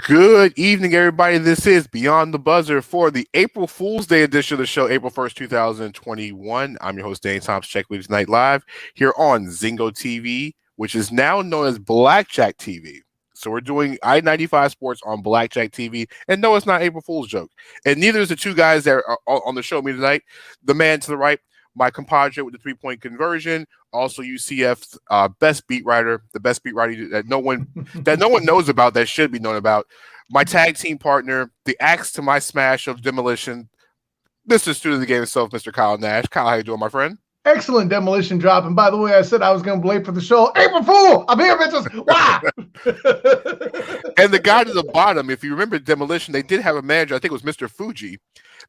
Good evening, everybody. This is Beyond the Buzzer for the April Fool's Day edition of the show, April 1st, 2021. I'm your host, Dane Thompson, Check Weeks Night Live here on Zingo TV, which is now known as Blackjack TV. So we're doing I-95 Sports on Blackjack TV. And no, it's not April Fool's joke. And neither is the two guys that are on the show with me tonight. The man to the right, my compadre with the three-point conversion, also UCF's best beat writer, the best beat writer that no one knows about, that should be known about. My tag team partner, the axe to my smash of demolition, Mr. Student of the game himself, Mr. Kyle Nash. Kyle, how you doing, my friend? Excellent demolition drop. And by the way, I said I was going to be late for the show. April Fool! I'm here, bitches! Wow! And the guy to the bottom, if you remember Demolition, they did have a manager. I think it was Mr. Fuji.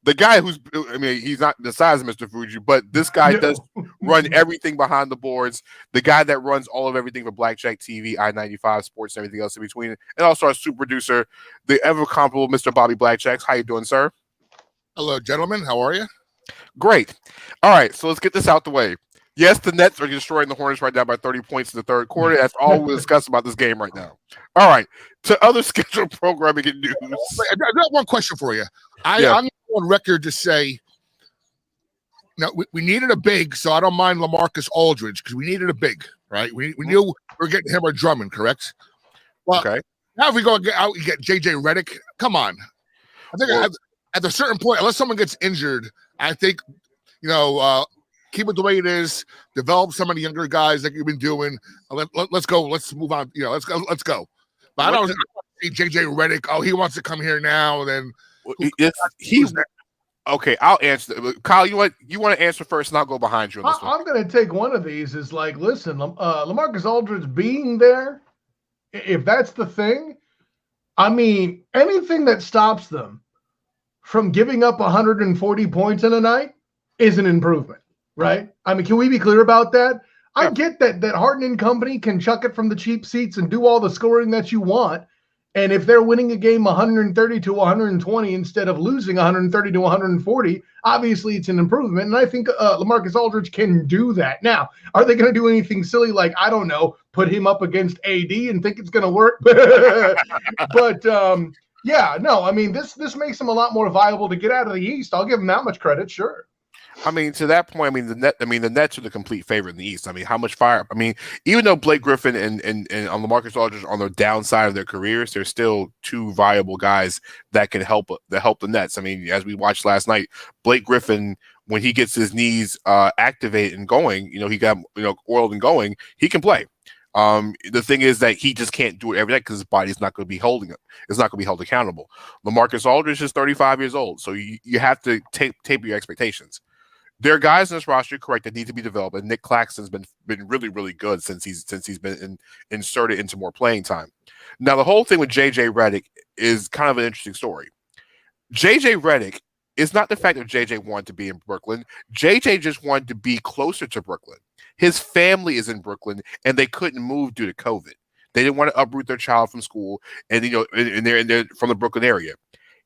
The guy he's not the size of Mr. Fuji, but this guy does run everything behind the boards. The guy that runs all of everything for Blackjack TV, I-95 Sports, and everything else in between. And also our super producer, the ever comparable Mr. Bobby Blackjacks. How you doing, sir? Hello, gentlemen. How are you? Great. All right, so let's get this out the way. Yes, the Nets are destroying the Hornets right now by 30 points in the third quarter. That's all we'll discuss about this game right now. All right, to other scheduled programming and news. I got one question for you. I'm on record to say, we needed a big, so I don't mind LaMarcus Aldridge because we needed a big, right? We knew we were getting him or Drummond, correct? Well, okay. Now if we go out and get JJ Redick, come on. I think at a certain point, unless someone gets injured, I think, keep it the way it is. Develop some of the younger guys like you've been doing. Let's go. Let's move on. Let's go. But I don't see JJ Redick. Oh, he wants to come here now. Then okay. I'll answer. Kyle, you want to answer first, and I'll go behind you on this one. I'm going to take one of these. Is like, listen, LaMarcus Aldridge being there, if that's the thing, I mean, anything that stops them from giving up 140 points in a night is an improvement, right? I mean, can we be clear about that? I get that Harden and company can chuck it from the cheap seats and do all the scoring that you want. And if they're winning a game 130 to 120 instead of losing 130 to 140, obviously it's an improvement. And I think LaMarcus Aldridge can do that. Now, are they going to do anything silly like, I don't know, put him up against AD and think it's going to work? But yeah, no, I mean, this makes them a lot more viable to get out of the East. I'll give them that much credit, sure. I mean, to that point, the Nets are the complete favorite in the East. I mean, how much fire? I mean, even though Blake Griffin and LaMarcus Aldridge are on the downside of their careers, they're still two viable guys that can help the Nets. I mean, as we watched last night, Blake Griffin, when he gets his knees activated and going, he got oiled and going, he can play. The thing is that he just can't do it every night because his body's not going to be holding it. It's not going to be held accountable. LaMarcus Aldridge is 35 years old, so you have to taper your expectations. There are guys in this roster, correct, that need to be developed, and Nick Claxton's been really, really good since he's been inserted into more playing time. Now, the whole thing with JJ Redick is kind of an interesting story. JJ Redick is not the fact that JJ wanted to be in Brooklyn. JJ just wanted to be closer to Brooklyn. His family is in Brooklyn, and they couldn't move due to COVID. They didn't want to uproot their child from school, and they're from the Brooklyn area.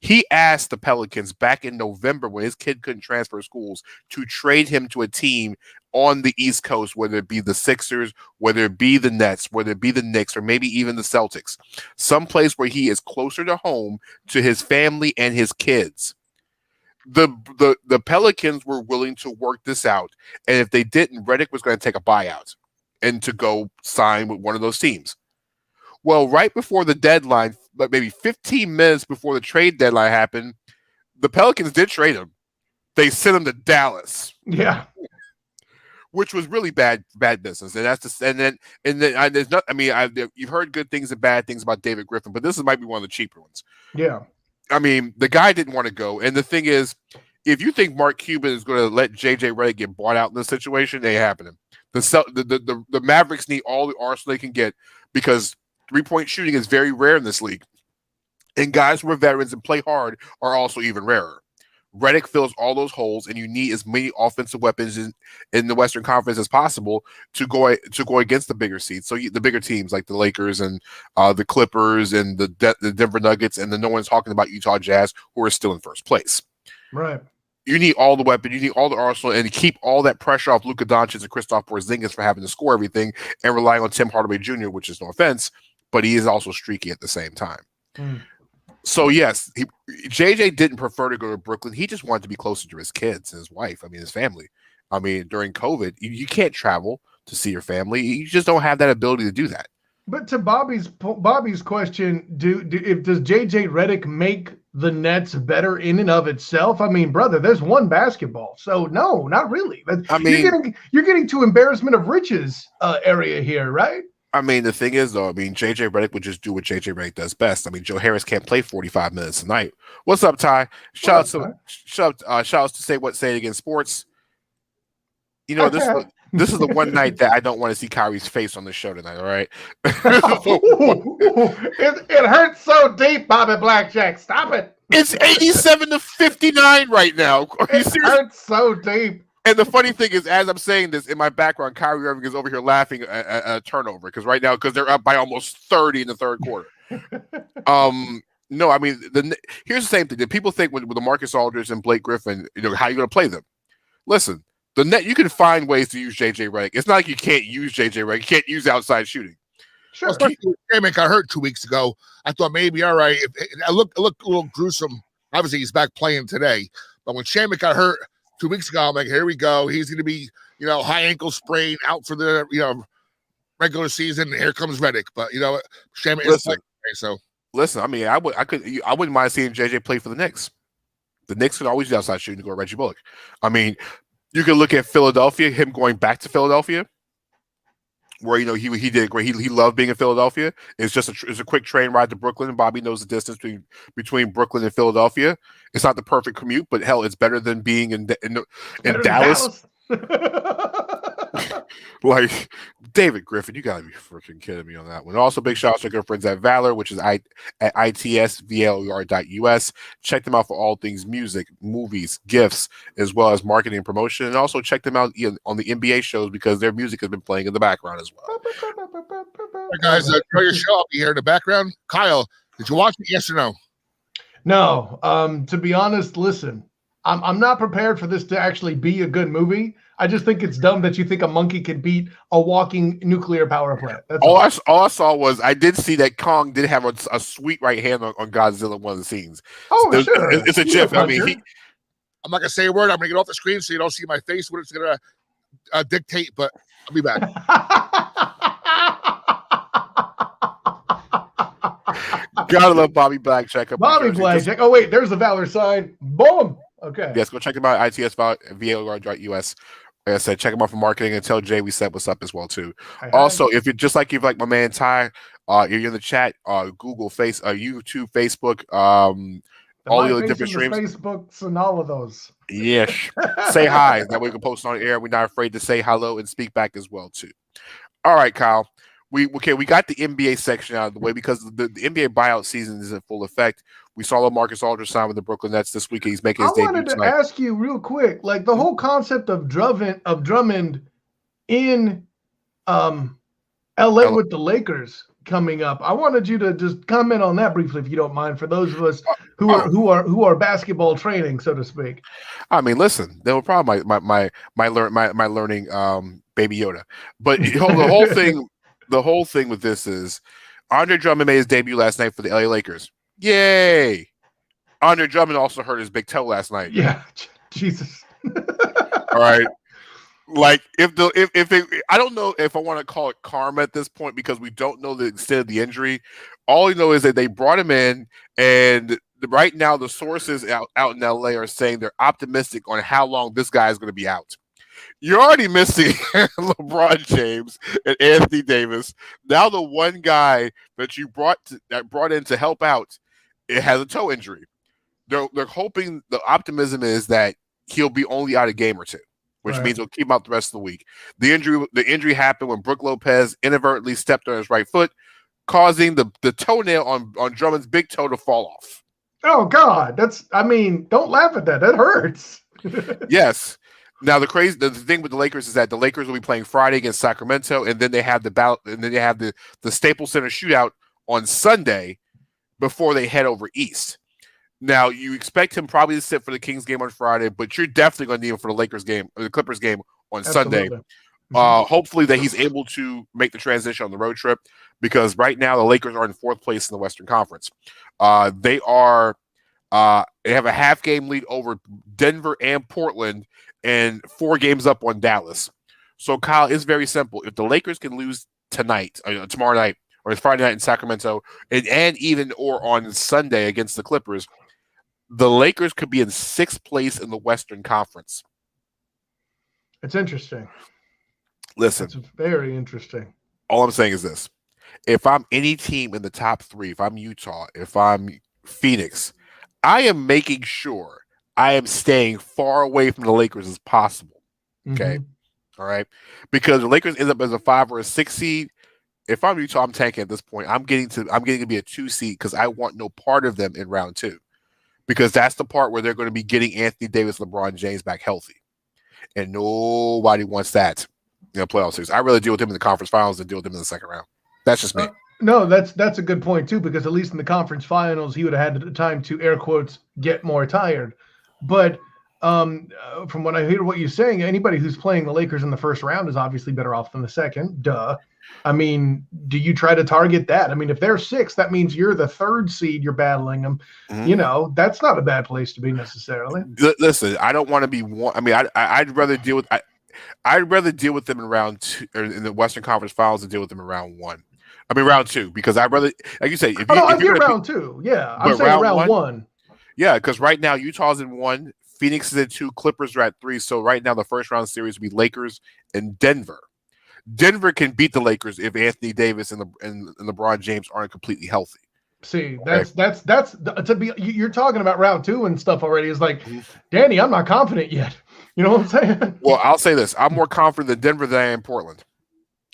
He asked the Pelicans back in November, when his kid couldn't transfer schools, to trade him to a team on the East Coast, whether it be the Sixers, whether it be the Nets, whether it be the Knicks, or maybe even the Celtics. Someplace where he is closer to home, to his family and his kids. The Pelicans were willing to work this out, and if they didn't, Redick was going to take a buyout and to go sign with one of those teams. Well, right before the deadline, like maybe 15 minutes before the trade deadline happened, the Pelicans did trade him. They sent him to Dallas. Yeah, which was really bad business. And there's not. I mean, you've heard good things and bad things about David Griffin, but this might be one of the cheaper ones. Yeah. I mean, the guy didn't want to go. And the thing is, if you think Mark Cuban is going to let JJ Redick get bought out in this situation, it ain't happening. The Mavericks need all the arsenal they can get because three-point shooting is very rare in this league. And guys who are veterans and play hard are also even rarer. Redick fills all those holes, and you need as many offensive weapons in the Western Conference as possible to go against the bigger seeds. So the bigger teams like the Lakers and the Clippers and the Denver Nuggets, and then no one's talking about Utah Jazz, who are still in first place. Right. You need all the weapons, you need all the arsenal, and to keep all that pressure off Luka Doncic and Kristaps Porzingis for having to score everything and relying on Tim Hardaway Jr., which is no offense, but he is also streaky at the same time. So yes, JJ didn't prefer to go to Brooklyn. He just wanted to be closer to his kids and his wife. I mean, his family. I mean, during COVID, you can't travel to see your family. You just don't have that ability to do that. But to Bobby's question, does JJ Redick make the Nets better in and of itself? I mean, brother, there's one basketball, so no, not really. I mean, you're getting to embarrassment of riches area here, right? I mean, the thing is, though, I mean, JJ Redick would just do what JJ Redick does best. I mean, Joe Harris can't play 45 minutes a night. What's up, Ty? Shout outs to Say It Again Sports. You know, this is the one night that I don't want to see Kyrie's face on the show tonight, all right? It hurts so deep, Bobby Blackjack. Stop it. It's 87-59 right now. It hurts so deep. And the funny thing is, as I'm saying this, in my background, Kyrie Irving is over here laughing at a turnover because they're up by almost 30 in the third quarter. No, I mean, here's the same thing. People think with the Marcus Aldridge and Blake Griffin, you know, how you going to play them? Listen, the net, you can find ways to use JJ Redick. It's not like you can't use JJ Redick. You can't use outside shooting. Sure. Especially when Shamek got hurt 2 weeks ago. I thought maybe, all right, it looked a little gruesome. Obviously, he's back playing today. But when Shamek got hurt 2 weeks ago, I'm like, here we go. He's going to be, you know, high ankle sprain out for the, you know, regular season. Here comes Redick. But, you know, Shamek is playing today, so. Listen, I mean, I wouldn't mind seeing JJ play for the Knicks. The Knicks could always do outside shooting to go Reggie Bullock. I mean, you could look at Philadelphia, him going back to Philadelphia, where, you know, he did great. He loved being in Philadelphia. It's just it's a quick train ride to Brooklyn. Bobby knows the distance between Brooklyn and Philadelphia. It's not the perfect commute, but hell, it's better than being in Dallas. Like, David Griffin, you gotta be freaking kidding me on that one. Also, big shout out to our good friends at Valor, which is at itsvalor.us. Check them out for all things music, movies, gifts, as well as marketing and promotion. And also check them out on the NBA shows because their music has been playing in the background as well. Hey guys, enjoy your show. I'll be here in the background. Kyle, did you watch it? Yes or no? No. To be honest, listen, I'm not prepared for this to actually be a good movie. I just think it's dumb that you think a monkey can beat a walking nuclear power plant. That's all I saw was I did see that Kong did have a sweet right hand on Godzilla in one of the scenes. Oh, so sure. It's a GIF. I mean, I'm not going to say a word. I'm going to get off the screen so you don't see my face when it's going to dictate, but I'll be back. Gotta love Bobby Blackjack. Bobby Blackjack. Oh, wait, there's the Valor sign. Boom. Okay. Yes, go check them out at itsvalor.us. Like I said, check them out for marketing and tell Jay we said what's up as well too. Also, if you're just like my man Ty, you're in the chat, Google, YouTube, Facebook, all the other different streams, Facebooks and all of those. Yes, say hi. That way we can post on air. We're not afraid to say hello and speak back as well too. All right, Kyle. We got the NBA section out of the way because the NBA buyout season is in full effect. We saw LaMarcus Aldridge sign with the Brooklyn Nets this week. He's making his debut tonight. I wanted to ask you real quick, like the whole concept of Drummond in LA with the Lakers coming up. I wanted you to just comment on that briefly, if you don't mind, for those of us who are basketball training, so to speak. I mean, listen, they were probably my learning Baby Yoda, but the whole thing with this is Andre Drummond made his debut last night for the LA Lakers. Yay! Andre Drummond also hurt his big toe last night. Yeah, Jesus. All right. Like if I don't know if I want to call it karma at this point because we don't know the extent of the injury. All we know is that they brought him in, and right now the sources out in LA are saying they're optimistic on how long this guy is going to be out. You're already missing LeBron James and Anthony Davis. Now the one guy that you brought in to help out, it has a toe injury. They're hoping, the optimism is that he'll be only out a game or two, which means he'll keep him out the rest of the week. The injury happened when Brook Lopez inadvertently stepped on his right foot, causing the toenail on Drummond's big toe to fall off. Oh God, don't laugh at that. That hurts. Yes. Now the thing with the Lakers is that the Lakers will be playing Friday against Sacramento, and then they have the Staples Center shootout on Sunday before they head over east. Now you expect him probably to sit for the Kings game on Friday, but you're definitely going to need him for the Lakers game or the Clippers game on Sunday. Hopefully that he's able to make the transition on the road trip, because right now the Lakers are in 4th place in the Western Conference. They have a half game lead over Denver and Portland and 4 games up on Dallas. So Kyle, it's very simple. If the Lakers can lose tonight, tomorrow night, or it's Friday night in Sacramento, and even or on Sunday against the Clippers, the Lakers could be in 6th place in the Western Conference. It's interesting. Listen, it's very interesting. All I'm saying is this: if I'm any team in the top 3, if I'm Utah, if I'm Phoenix, I am making sure I am staying far away from the Lakers as possible. Okay, all right, because the Lakers end up as a 5 or a 6 seed. If I'm Utah, I'm tanking at this point. I'm getting to be a 2 seed because I want no part of them in round 2, because that's the part where they're going to be getting Anthony Davis, LeBron James back healthy, and nobody wants that in the playoff series. I'd rather deal with them in the conference finals than deal with them in the second round. That's just me. No, that's a good point too, because at least in the conference finals, he would have had the time to, air quotes, get more tired. But from what I hear what you're saying, anybody who's playing the Lakers in the first round is obviously better off than the second. Duh. I mean, do you try to target that? I mean, if they're 6, that means you're the 3rd seed. You're battling them. You know, that's not a bad place to be necessarily. Listen, I don't want to be one. I mean, I'd rather deal with I'd rather deal with them in round 2 or in the Western Conference Finals than deal with them in round 1. I mean, round 2, because I'd rather, like you say, if you're round 2, yeah, I'm saying round 1. Yeah, because right now Utah's in 1, Phoenix is in 2, Clippers are at 3. So right now the first round series would be Lakers and Denver. Denver can beat the Lakers if Anthony Davis and LeBron James aren't completely healthy. See, that's to be. You're talking about round 2 and stuff already. It's like, Danny, I'm not confident yet. You know what I'm saying? Well, I'll say this: I'm more confident in Denver than I am in Portland.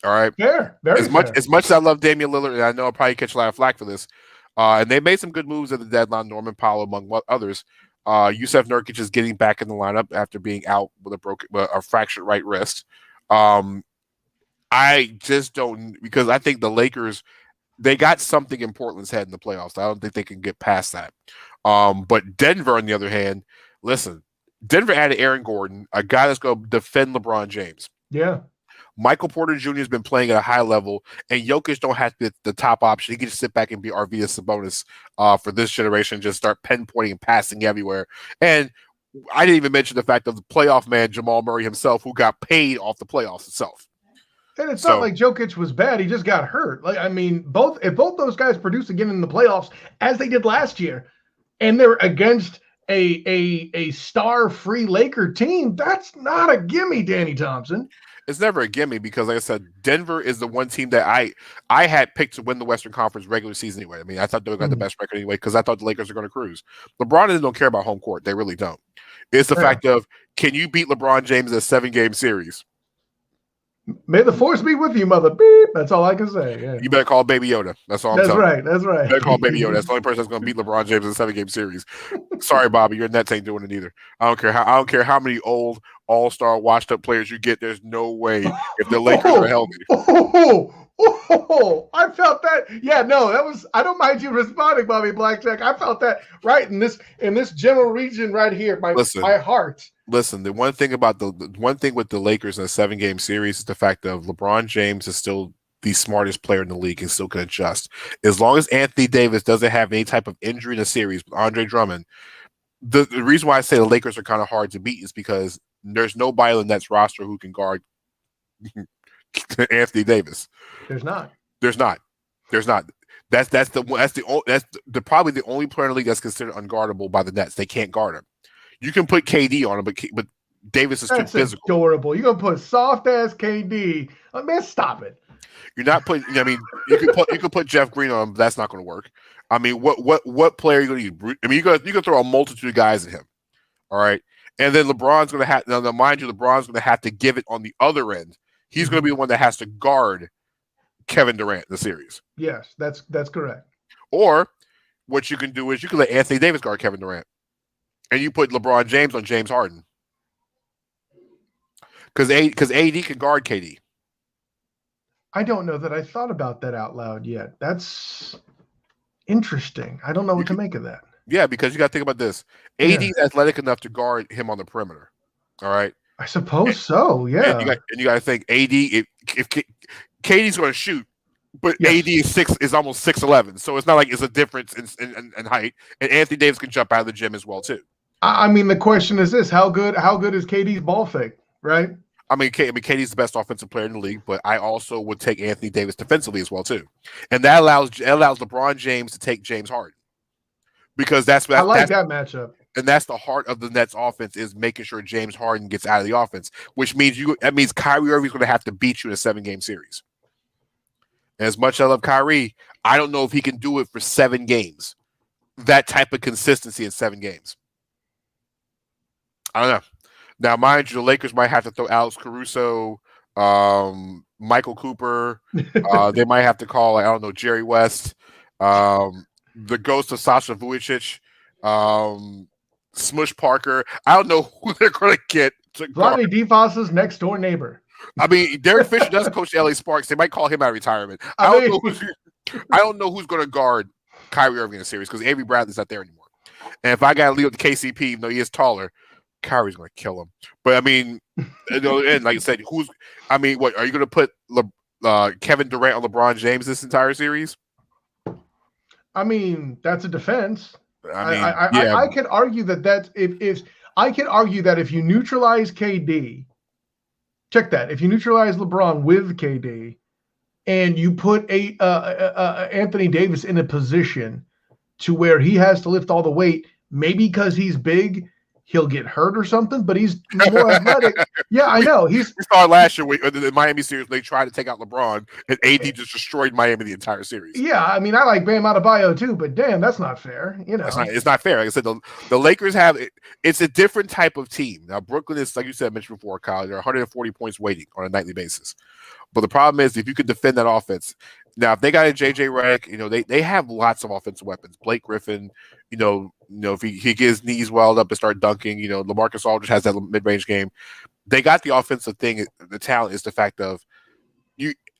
All right, fair, very as much as I love Damian Lillard, and I know I'll probably catch a lot of flack for this, and they made some good moves at the deadline. Norman Powell, among others. Yusef Nurkic is getting back in the lineup after being out with a fractured right wrist. I just don't, because I think the Lakers, they got something in Portland's head in the playoffs. I don't think they can get past that. But Denver, on the other hand, listen, Denver added Aaron Gordon, a guy that's going to defend LeBron James. Yeah. Michael Porter Jr. has been playing at a high level, and Jokic don't have to be the top option. He can just sit back and be Arvydas Sabonis for this generation, just start pinpointing and passing everywhere. And I didn't even mention the fact of the playoff man, Jamal Murray himself, who got paid off the playoffs itself. And it's not like Jokic was bad. He just got hurt. Like, I mean, if both those guys produce again in the playoffs, as they did last year, and they're against a star-free Laker team, that's not a gimme, Danny Thompson. It's never a gimme because, like I said, Denver is the one team that I had picked to win the Western Conference regular season anyway. I mean, I thought they got the best record anyway because I thought the Lakers are going to cruise. LeBron don't care about home court. They really don't. It's the fact of, can you beat LeBron James in a 7-game series? May the force be with you, mother. Beep. That's all I can say. Yeah. You better call Baby Yoda. That's all I'm telling you. That's right. You better call Baby Yoda. That's the only person that's going to beat LeBron James in a 7-game series. Sorry, Bobby. Your Nets ain't doing it either. I don't care how many old all-star washed-up players you get. There's no way if the Lakers are healthy. I felt that. Yeah, no, that was. I don't mind you responding, Bobby Blackjack. I felt that right in this general region right here, my heart. Listen, the one thing with the Lakers in a 7-game series is the fact of LeBron James is still the smartest player in the league and still can adjust. As long as Anthony Davis doesn't have any type of injury in the series with Andre Drummond, the reason why I say the Lakers are kind of hard to beat is because there's nobody on the Nets roster who can guard Anthony Davis. There's not. That's probably the only player in the league that's considered unguardable by the Nets. They can't guard him. You can put KD on him, but Davis is too physical. Adorable. You're gonna put soft ass KD. Oh, man, stop it. You're not putting. I mean, you can put Jeff Green on him, but that's not going to work. I mean, what player are you going to use? I mean, you can throw a multitude of guys at him. All right, and then LeBron's going to have. Now, mind you, LeBron's going to have to give it on the other end. He's going to be the one that has to guard Kevin Durant in the series. Yes, that's correct. Or what you can do is you can let Anthony Davis guard Kevin Durant. And you put LeBron James on James Harden. Because AD can guard KD. I don't know that I thought about that out loud yet. That's interesting. I don't know what to make of that. Yeah, because you got to think about this. AD is athletic enough to guard him on the perimeter. All right. I suppose so. And Yeah. you got to think AD. If KD's going to shoot, but Yes. AD is almost 6'11", so it's not like it's a difference in height. And Anthony Davis can jump out of the gym as well too. I mean, the question is this: how good is KD's ball fake? Right. I mean, KD's the best offensive player in the league, but I also would take Anthony Davis defensively as well too, and that allows LeBron James to take James Harden, because that matchup. And that's the heart of the Nets offense, is making sure James Harden gets out of the offense, which means Kyrie Irving's going to have to beat you in a 7-game series. And as much as I love Kyrie, I don't know if he can do it for 7 games. That type of consistency in 7 games. I don't know. Now, mind you, the Lakers might have to throw Alex Caruso, Michael Cooper. They might have to call, I don't know, Jerry West, the ghost of Sasha Vujacic, Smush Parker. I don't know who they're going to get. Rodney DeFos's next door neighbor. I mean, Derek Fisher does coach the LA Sparks. They might call him out of retirement. I don't know who's going to guard Kyrie Irving in the series, because Avery Bradley's not there anymore. And if I got to leave with the KCP, even though he is taller, Kyrie's going to kill him. But I mean, and like I said, what are you going to put Kevin Durant on LeBron James this entire series? I mean, that's a defense. I could argue that if you neutralize KD, check that. If you neutralize LeBron with KD, and you put Anthony Davis in a position to where he has to lift all the weight, maybe because he's big, he'll get hurt or something, but he's more athletic. Yeah, I know. We saw it last year in the Miami series. They tried to take out LeBron, and AD just destroyed Miami the entire series. Yeah, I mean, I like Bam Adebayo too, but damn, that's not fair. It's not fair. Like I said, the Lakers have it's a different type of team. Now, Brooklyn is, like you said, mentioned before, Kyle, they're 140 points waiting on a nightly basis. But the problem is, if you could defend that offense, now if they got a JJ Redick, they have lots of offensive weapons. Blake Griffin, if he gets his knees welled up and start dunking, LaMarcus Aldridge has that mid-range game. They got the offensive thing. The talent is the fact of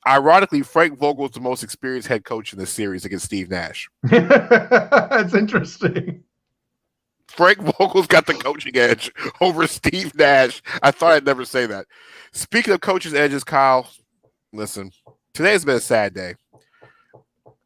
ironically, Frank Vogel is the most experienced head coach in this series against Steve Nash. That's interesting. Frank Vogel's got the coaching edge over Steve Nash. I thought I'd never say that. Speaking of coaches' edges, Kyle, listen, today has been a sad day.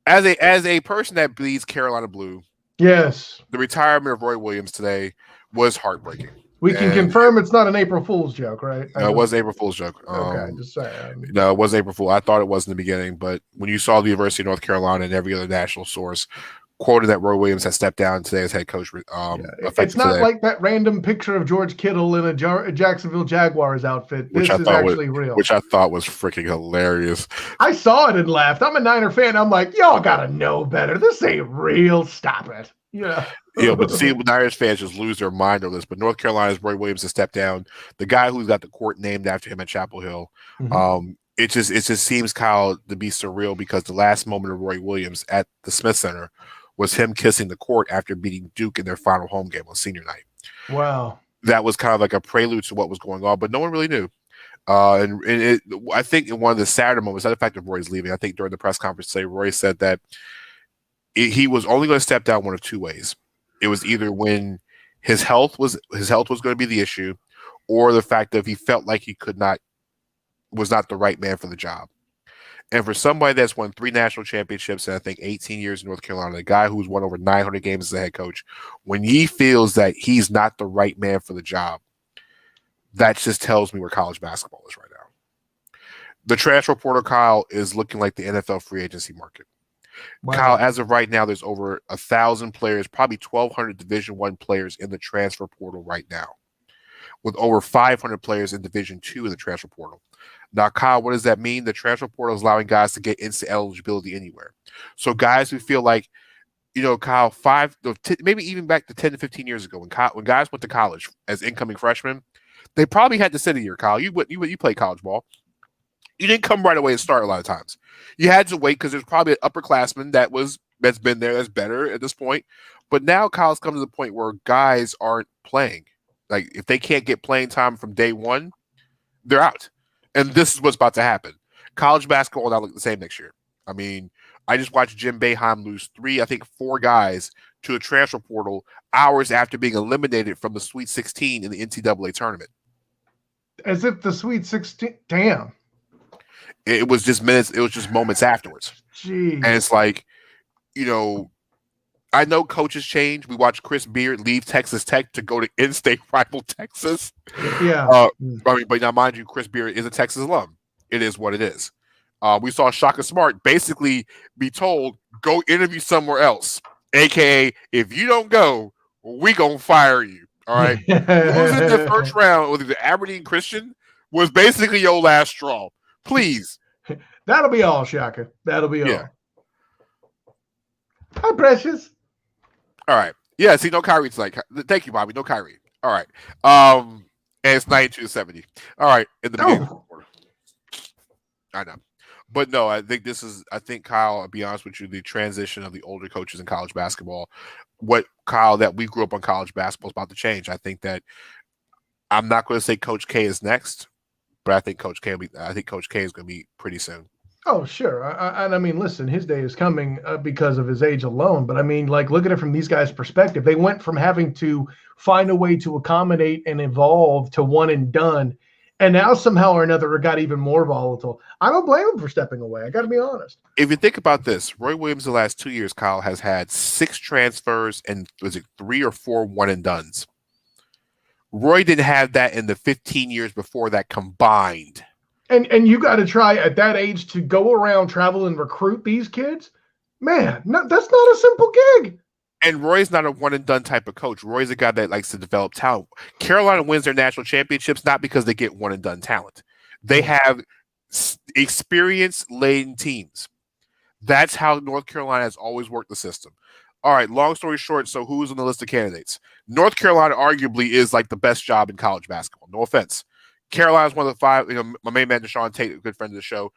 As a person that bleeds Carolina blue, yes, the retirement of Roy Williams today was heartbreaking. We can confirm it's not an April Fool's joke, right? No, it was an April Fool's joke. Okay, just saying. No, it was April Fool. I thought it was in the beginning, but when you saw the University of North Carolina and every other national source quoted that Roy Williams had stepped down today as head coach, it's not like that random picture of George Kittle in a Jacksonville Jaguars outfit. This is actually real. Which I thought was freaking hilarious. I saw it and laughed. I'm a Niner fan. I'm like, y'all gotta know better. This ain't real. Stop it. But see, Niners fans just lose their mind over this. But North Carolina's Roy Williams has stepped down. The guy who's got the court named after him at Chapel Hill. Mm-hmm. It just seems, Kyle, to be surreal, because the last moment of Roy Williams at the Smith Center was him kissing the court after beating Duke in their final home game on senior night. Wow. That was kind of like a prelude to what was going on, but no one really knew. I think in one of the sadder moments, not the fact that Roy's leaving, I think during the press conference today, Roy said that he was only going to step down one of two ways. It was either when his health was going to be the issue, or the fact that he felt like was not the right man for the job. And for somebody that's won 3 national championships and I think 18 years in North Carolina, a guy who's won over 900 games as a head coach, when he feels that he's not the right man for the job, that just tells me where college basketball is right now. The transfer portal, Kyle, is looking like the NFL free agency market. Wow. Kyle, as of right now, there's over 1,000 players, probably 1,200 Division I players in the transfer portal right now, with over 500 players in Division II in the transfer portal. Now, Kyle, what does that mean? The transfer portal is allowing guys to get instant eligibility anywhere. So guys who feel like, Kyle, maybe even back to 10 to 15 years ago, when guys went to college as incoming freshmen, they probably had to sit a year, Kyle. You played college ball. You didn't come right away and start a lot of times. You had to wait because there's probably an upperclassman that's been there, that's better at this point. But now Kyle's come to the point where guys aren't playing. Like, if they can't get playing time from day one, they're out. And this is what's about to happen. College basketball will not look the same next year. I mean, I just watched Jim Boeheim lose 4 guys to a transfer portal hours after being eliminated from the Sweet 16 in the NCAA tournament. As if the Sweet 16. Damn. It was just minutes. It was just moments afterwards. Jeez. And it's like, I know coaches change. We watched Chris Beard leave Texas Tech to go to in-state rival Texas. Yeah. But now, mind you, Chris Beard is a Texas alum. It is what it is. We saw Shaka Smart basically be told, go interview somewhere else. AKA, if you don't go, we gonna fire you. All right. Losing the first round with the Aberdeen Christian was basically your last straw. Please. That'll be all, Shaka. That'll be Yeah. all. Hi, Precious. All right. Yeah, see, no Kyrie tonight. Thank you, Bobby. No Kyrie. All right. And it's 92-70. All right. In the beginning of the quarter. I know. But no, I think Kyle, I'll be honest with you, the transition of the older coaches in college basketball, Kyle, that we grew up on college basketball is about to change. I think that I'm not going to say Coach K is next, but I think Coach K is going to be pretty soon. Oh, sure. I mean, listen, his day is coming because of his age alone. But I mean, like, look at it from these guys' perspective. They went from having to find a way to accommodate and evolve to one and done. And now somehow or another, it got even more volatile. I don't blame him for stepping away. I got to be honest. If you think about this, Roy Williams the last 2 years, Kyle, has had 6 transfers and was it 3 or 4 one and dones. Roy didn't have that in the 15 years before that combined. And you got to try at that age to go around, travel, and recruit these kids. Man, no, that's not a simple gig. And Roy's not a one and done type of coach. Roy's a guy that likes to develop talent. Carolina wins their national championships not because they get one and done talent. They have experience-laden teams. That's how North Carolina has always worked the system. All right, long story short, so who's on the list of candidates? North Carolina arguably is like the best job in college basketball. No offense. Carolina's one of the 5, my main man, Deshaun Tate, a good friend of the show.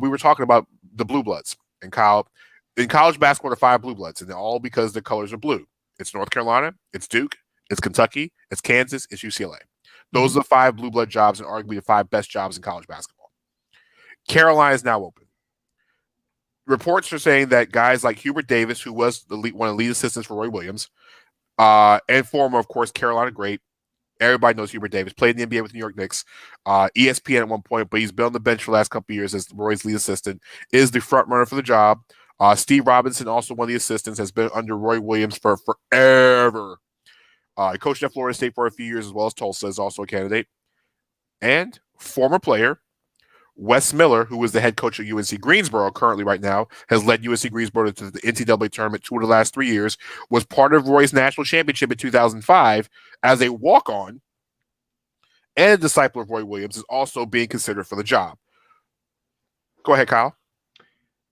We were talking about the Blue Bloods. And Kyle, in college basketball, there are 5 Blue Bloods, and they're all because the colors are blue. It's North Carolina, it's Duke, it's Kentucky, it's Kansas, it's UCLA. Those are the 5 Blue Blood jobs and arguably the 5 best jobs in college basketball. Carolina is now open. Reports are saying that guys like Hubert Davis, who was one of the lead assistants for Roy Williams, and former, of course, Carolina great. Everybody knows Hubert Davis. Played in the NBA with New York Knicks, ESPN at one point, but he's been on the bench for the last couple of years as Roy's lead assistant, is the front runner for the job. Steve Robinson, also one of the assistants, has been under Roy Williams for forever. He coached at Florida State for a few years as well as Tulsa, is also a candidate. And former player, Wes Miller, who was the head coach of UNC Greensboro currently right now, has led UNC Greensboro to the NCAA tournament 2 of the last 3 years, was part of Roy's national championship in 2005 as a walk-on, and a disciple of Roy Williams, is also being considered for the job. Go ahead, Kyle.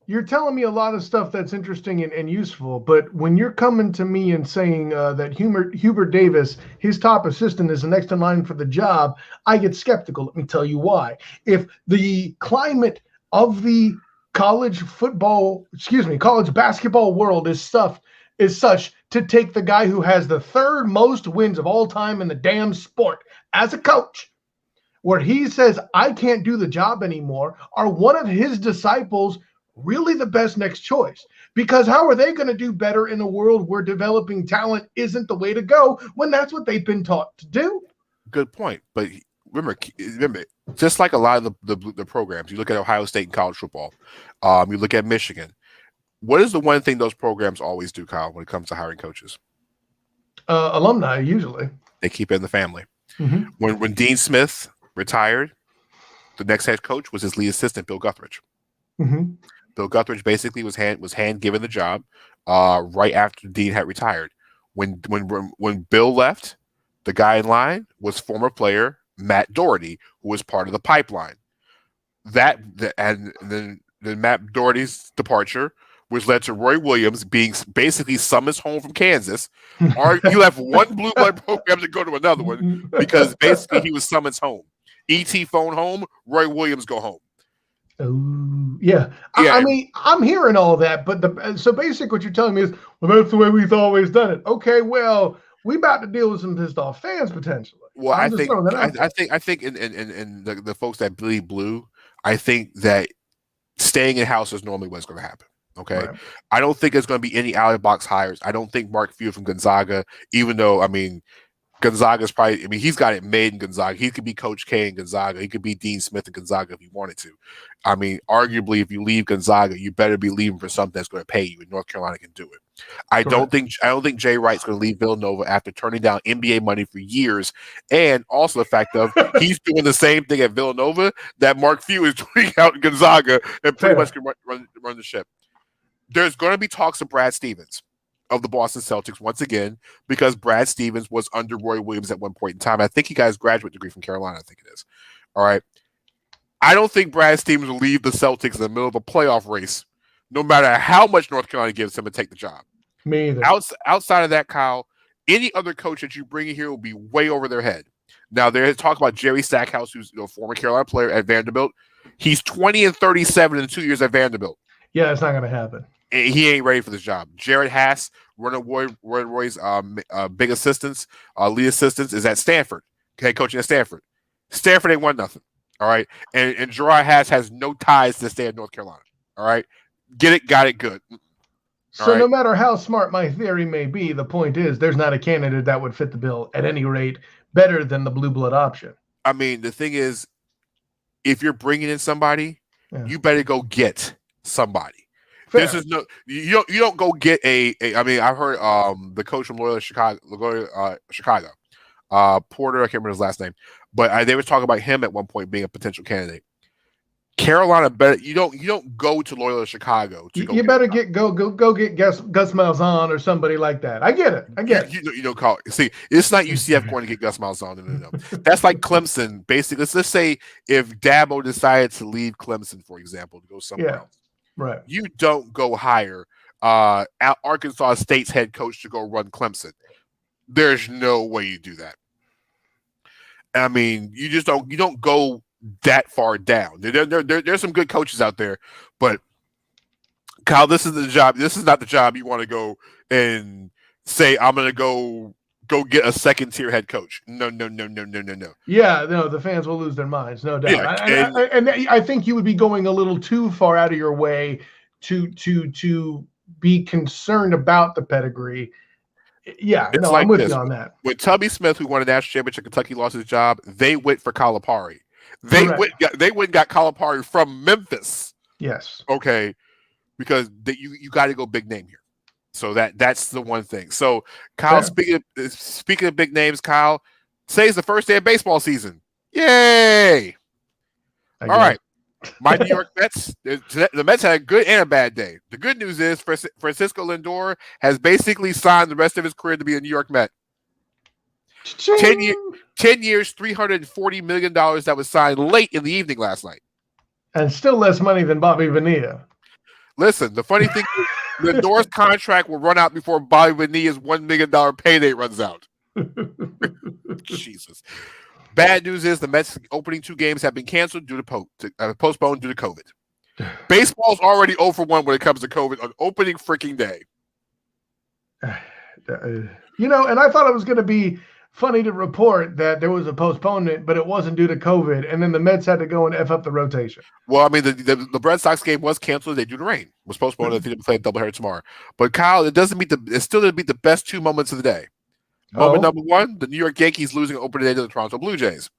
You're telling me a lot of stuff that's interesting and useful, but when you're coming to me and saying that Hubert Davis, his top assistant, is the next in line for the job, I get skeptical. Let me tell you why. If the climate of the college basketball world is such to take the guy who has the 3rd most wins of all time in the damn sport as a coach, where he says, I can't do the job anymore, are one of his disciples really the best next choice? Because how are they going to do better in a world where developing talent isn't the way to go when that's what they've been taught to do? Good point. But remember, just like a lot of the programs, you look at Ohio State in college football, you look at Michigan. What is the one thing those programs always do, Kyle, when it comes to hiring coaches? Alumni, usually. They keep it in the family. Mm-hmm. When Dean Smith retired, the next head coach was his lead assistant, Bill Guthridge. Mm-hmm. Bill Guthridge basically was hand given the job right after Dean had retired. When Bill left, the guy in line was former player Matt Doherty, who was part of the pipeline. And then Matt Doherty's departure, which led to Roy Williams being basically summoned home from Kansas. Or you have one blue blood program to go to another one because basically he was summoned home. ET phone home, Roy Williams go home. Oh, yeah. I mean, I'm hearing all that, but so basically what you're telling me is, well, that's the way we've always done it. Okay, well, we about to deal with some pissed off fans potentially. Well, I think in the folks that bleed blue, I think that staying in house is normally what's going to happen. Okay, right. I don't think there's going to be any out of box hires. I don't think Mark Few from Gonzaga, even though, I mean, Gonzaga's probably, I mean, he's got it made in Gonzaga. He could be Coach K in Gonzaga. He could be Dean Smith in Gonzaga if he wanted to. I mean, arguably, if you leave Gonzaga, you better be leaving for something that's going to pay you, and North Carolina can do it. I don't think Jay Wright's going to leave Villanova after turning down NBA money for years, and also the fact of he's doing the same thing at Villanova that Mark Few is doing out in Gonzaga, and pretty much can run the ship. There's going to be talks of Brad Stevens of the Boston Celtics once again, because Brad Stevens was under Roy Williams at one point in time. I think he got his graduate degree from Carolina. I think it is. All right. I don't think Brad Stevens will leave the Celtics in the middle of a playoff race, no matter how much North Carolina gives him to take the job. Me either. Outside of that, Kyle, any other coach that you bring in here will be way over their head. Now, there's talk about Jerry Stackhouse, who's a former Carolina player at Vanderbilt. He's 20-37 in 2 years at Vanderbilt. Yeah, it's not going to happen. He ain't ready for this job. Jared Haas, one of Roy's big assistants, lead assistants, is at Stanford. Okay, coaching at Stanford. Stanford ain't won nothing. All right, and Gerard Haas has no ties to the state of North Carolina. All right, get it, got it, good. So no matter how smart my theory may be, the point is there's not a candidate that would fit the bill at any rate better than the blue blood option. I mean, the thing is, if you're bringing in somebody, you better go get somebody. Fair. This is no, you don't go get a I mean, I've heard the coach from Loyola Chicago, Porter, I can't remember his last name, but they were talking about him at one point being a potential candidate. Carolina better you don't go to Loyola Chicago. You better get Gus Malzahn or somebody like that. I get it. You don't call it. See, it's not UCF going to get Gus Malzahn. No. That's like Clemson. Basically, let's say if Dabo decided to leave Clemson, for example, to go somewhere else. Right. You don't go hire Arkansas State's head coach to go run Clemson. There's no way you do that. I mean, you just don't. You don't go that far down. There's some good coaches out there, but Kyle, this is the job. This is not the job you want to go and say I'm going to go get a second tier head coach. No. Yeah, no, the fans will lose their minds, no doubt. Yeah, and I think you would be going a little too far out of your way to be concerned about the pedigree. Yeah, it's I'm with you on that. When Tubby Smith, who won a national championship at Kentucky, lost his job, they went for Calipari. They went and got Calipari from Memphis. Yes. Okay, because you got to go big name here. So that's the one thing. So Kyle, speaking of big names, Kyle, say it's the first day of baseball season. Yay! All right, my New York Mets. The Mets had a good and a bad day. The good news is Francisco Lindor has basically signed the rest of his career to be a New York Met. 10 years, $340 million that was signed late in the evening last night. And still less money than Bobby Bonilla. Listen, the funny thing is Lindor's contract will run out before Bobby Bonilla's $1 million payday runs out. Jesus. Bad news is the Mets' opening 2 games have been canceled postponed due to COVID. Baseball's already 0-1 when it comes to COVID on opening freaking day. And I thought it was going to be funny to report that there was a postponement, but it wasn't due to COVID, and then the Mets had to go and F up the rotation. Well, I mean, the Red Sox game was canceled due to rain. It was postponed. I think they play a doubleheader tomorrow. But Kyle, it still didn't beat the best 2 moments of the day. Moment number 1, the New York Yankees losing opening day to the Toronto Blue Jays.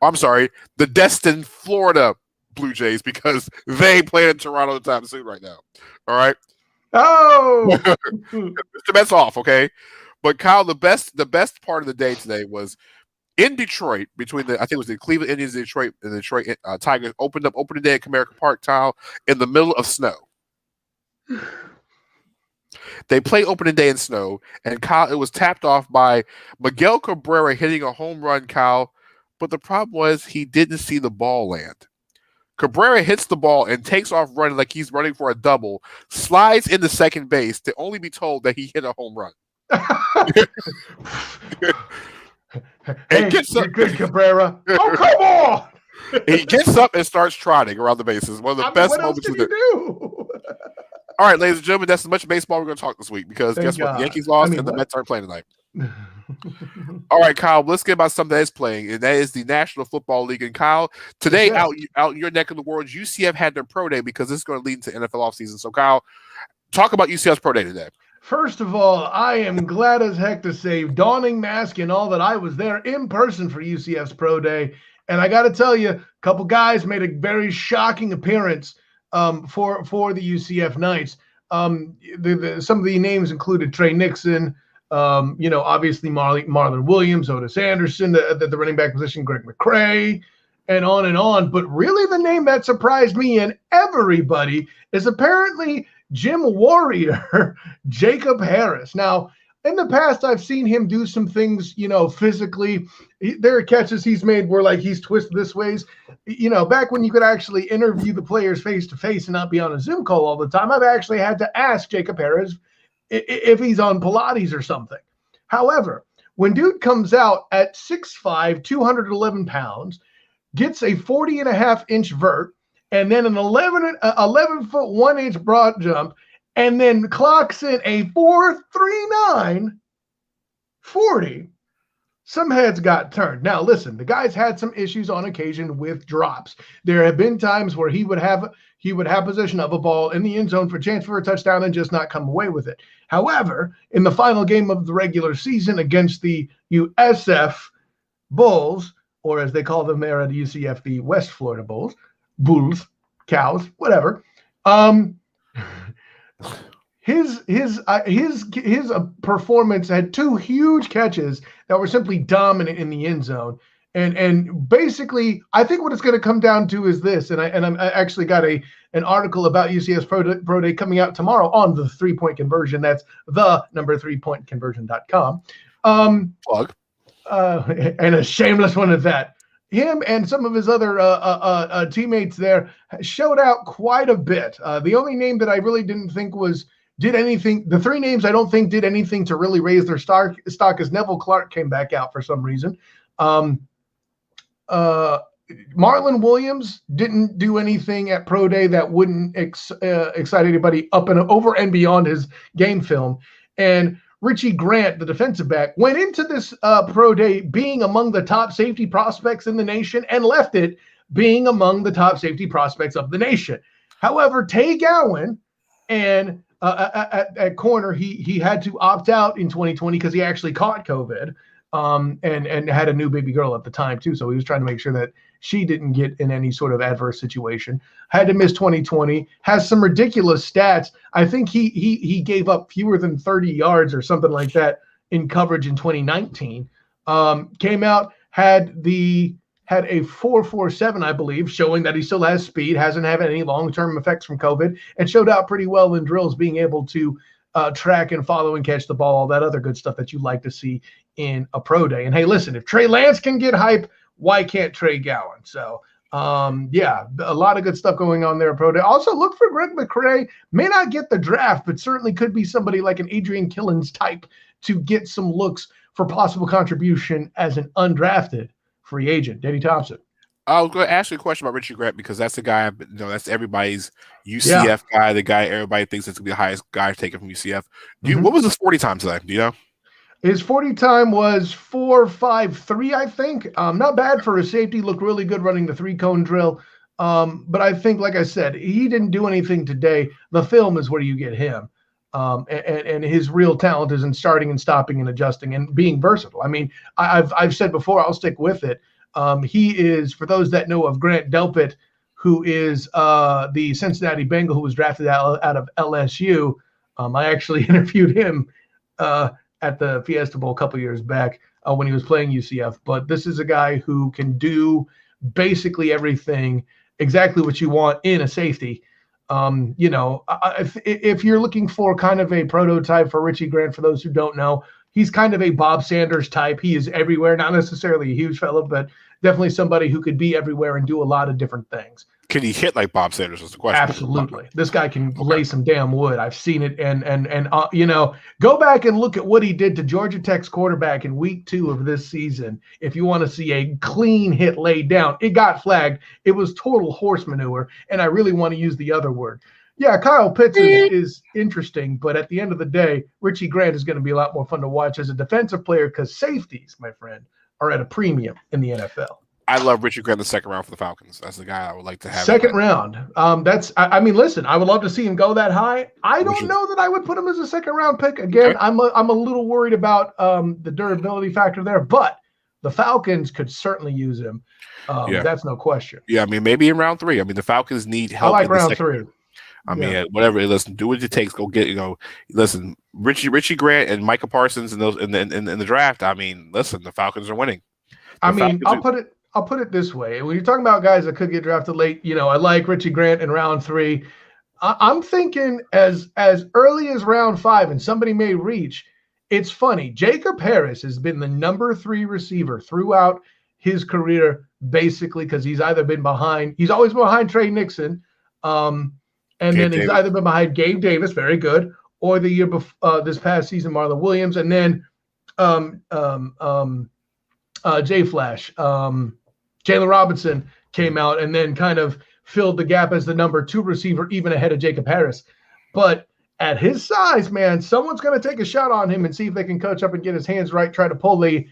I'm sorry, the destined Florida Blue Jays, because they play in Toronto anytime soon right now. All right. Oh, Mr. Mets off, okay. But Kyle, the best part of the day today was in Detroit between I think it was the Cleveland Indians and the Detroit Tigers opened up opening day at Comerica Park, Kyle, in the middle of snow. They play opening day in snow, and Kyle, it was tapped off by Miguel Cabrera hitting a home run, Kyle. But the problem was he didn't see the ball land. Cabrera hits the ball and takes off running like he's running for a double, slides into second base to only be told that he hit a home run. Hey, you're good, Cabrera. Oh, come on! He gets up and starts trotting around the bases. One of the best moments of the do. All right, ladies and gentlemen, that's as much baseball we're going to talk this week because guess what? The Yankees lost and the Mets aren't playing tonight. All right, Kyle, let's get about something that is playing, and that is the National Football League. And Kyle, today out in your neck of the world, UCF had their pro day because this is going to lead into NFL offseason. So, Kyle, talk about UCF's pro day today. First of all, I am glad as heck to say, donning mask and all, that I was there in person for UCF's Pro Day. And I got to tell you, a couple guys made a very shocking appearance for the UCF Knights. Some of the names included Trey Nixon, obviously Marlon Williams, Otis Anderson, the running back position, Greg McCrae, and on and on. But really the name that surprised me and everybody is apparently Jim Warrior Jacob Harris. Now, in the past, I've seen him do some things, physically. There are catches he's made where, like, he's twisted this ways. Back when you could actually interview the players face-to-face and not be on a Zoom call all the time, I've actually had to ask Jacob Harris if he's on Pilates or something. However, when dude comes out at 6'5", 211 pounds, gets a 40.5-inch vert, and then an 11 foot 1 inch broad jump, and then clocks in a 4.39 40, some heads got turned. Now, listen, the guy's had some issues on occasion with drops. There have been times where he would have possession of a ball in the end zone for a chance for a touchdown and just not come away with it. However, in the final game of the regular season against the USF Bulls, or as they call them there at UCF, the West Florida Bulls, cows, whatever. His performance had two huge catches that were simply dominant in the end zone. And basically, I think what it's going to come down to is this, and I actually got an article about UCF's Pro Day coming out tomorrow on the 3-point conversion. That's the number 3pointconversion.com. Plug. And a shameless one at that. Him and some of his other teammates there showed out quite a bit. The only name that I really didn't think did anything, the three names I don't think did anything to really raise their stock as Neville Clark came back out for some reason. Marlon Williams didn't do anything at Pro Day that wouldn't excite anybody up and over and beyond his game film. And Richie Grant, the defensive back, went into this Pro Day being among the top safety prospects in the nation and left it being among the top safety prospects of the nation. However, Tay Gowan and at corner, he had to opt out in 2020 because he actually caught COVID and had a new baby girl at the time too. So he was trying to make sure that she didn't get in any sort of adverse situation. Had to miss 2020. Has some ridiculous stats. I think he gave up fewer than 30 yards or something like that in coverage in 2019. Came out, had a 4.47, I believe, showing that he still has speed, hasn't had any long-term effects from COVID, and showed out pretty well in drills, being able to track and follow and catch the ball, all that other good stuff that you like to see in a Pro Day. And hey, listen, if Trey Lance can get hype, why can't Trey Gowan? So, yeah, a lot of good stuff going on there at Pro Day. Also, look for Greg McCrae. May not get the draft, but certainly could be somebody like an Adrian Killins type to get some looks for possible contribution as an undrafted free agent. Denny Thompson. I was going to ask you a question about Richie Grant because that's the guy, that's everybody's UCF guy, the guy everybody thinks is going to be the highest guy taken from UCF. What was his 40 time today? Do you know? His 40 time was 4.53, I think. Not bad for a safety. Looked really good running the 3-cone drill. But I think, like I said, he didn't do anything today. The film is where you get him. And his real talent is in starting and stopping and adjusting and being versatile. I mean, I've said before, I'll stick with it. He is, for those that know of Grant Delpit, who is the Cincinnati Bengal who was drafted out of LSU. I actually interviewed him at the Fiesta Bowl a couple years back when he was playing UCF. But this is a guy who can do basically everything, exactly what you want in a safety. If you're looking for kind of a prototype for Richie Grant, for those who don't know, he's kind of a Bob Sanders type. He is everywhere, not necessarily a huge fellow, but definitely somebody who could be everywhere and do a lot of different things. Can he hit like Bob Sanders is the question. Absolutely. This guy can lay some damn wood. I've seen it. And go back and look at what he did to Georgia Tech's quarterback in week 2 of this season. If you want to see a clean hit laid down, it got flagged. It was total horse manure. And I really want to use the other word. Yeah, Kyle Pitts is interesting, but at the end of the day, Richie Grant is going to be a lot more fun to watch as a defensive player because safeties, my friend, are at a premium in the NFL. I love Richie Grant in the second round for the Falcons. That's the guy I would like to have. Second round. I mean, listen, I would love to see him go that high. I We don't should- know that I would put him as a second round pick. Again, Okay. I'm a little worried about the durability factor there, but the Falcons could certainly use him. Yeah. That's no question. Yeah, I mean, maybe in round 3. I mean, the Falcons need I help. like in the round second- 3. I mean, whatever. Listen, do what it takes. Go get. Listen, Richie Grant and Micah Parsons in the draft. I mean, listen, the Falcons are winning. I The mean, Falcons I'll put it this way. When you're talking about guys that could get drafted late, I like Richie Grant in round 3. I'm thinking as early as round 5, and somebody may reach. It's funny. Jacob Harris has been the number 3 receiver throughout his career, basically, because he's either been behind. He's always been behind Trey Nixon, and then he's Davis. either been behind Gabe Davis, very good, or the year before this past season, Marlon Williams, and then J Flash, Jalen Robinson came out and then kind of filled the gap as the number 2 receiver, even ahead of Jacob Harris. But at his size, man, someone's going to take a shot on him and see if they can coach up and get his hands right, try to pull the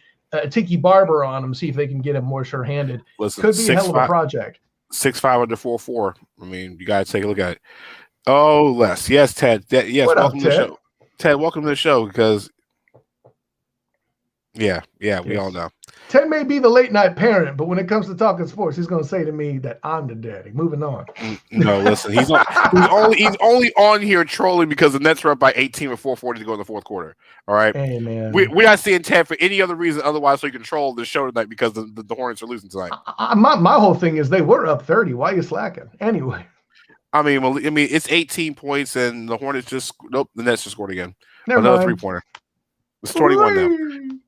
Tiki Barber on him, see if they can get him more sure-handed. Listen, Could be a hell of a project. 6'5" under 4'4". I mean, you gotta take a look at it. Oh, Les. Yes, Ted. Yes, What up, welcome to the Ted? show. Ted, welcome to the show because yeah, we Yes. all know. Ted may be the late-night parent, but when it comes to talking sports, he's going to say to me that I'm the daddy. Moving on. No, listen, he's only on here trolling because the Nets were up by 18 with 4:40 to go in the fourth quarter. All right. Hey, man. We're not seeing Ted for any other reason otherwise so you can troll the show tonight because the Hornets are losing tonight. My whole thing is they were up 30. Why are you slacking? Anyway. I mean, it's 18 points and the Hornets the Nets just scored again. Never Another mind. three-pointer. It's 21 now.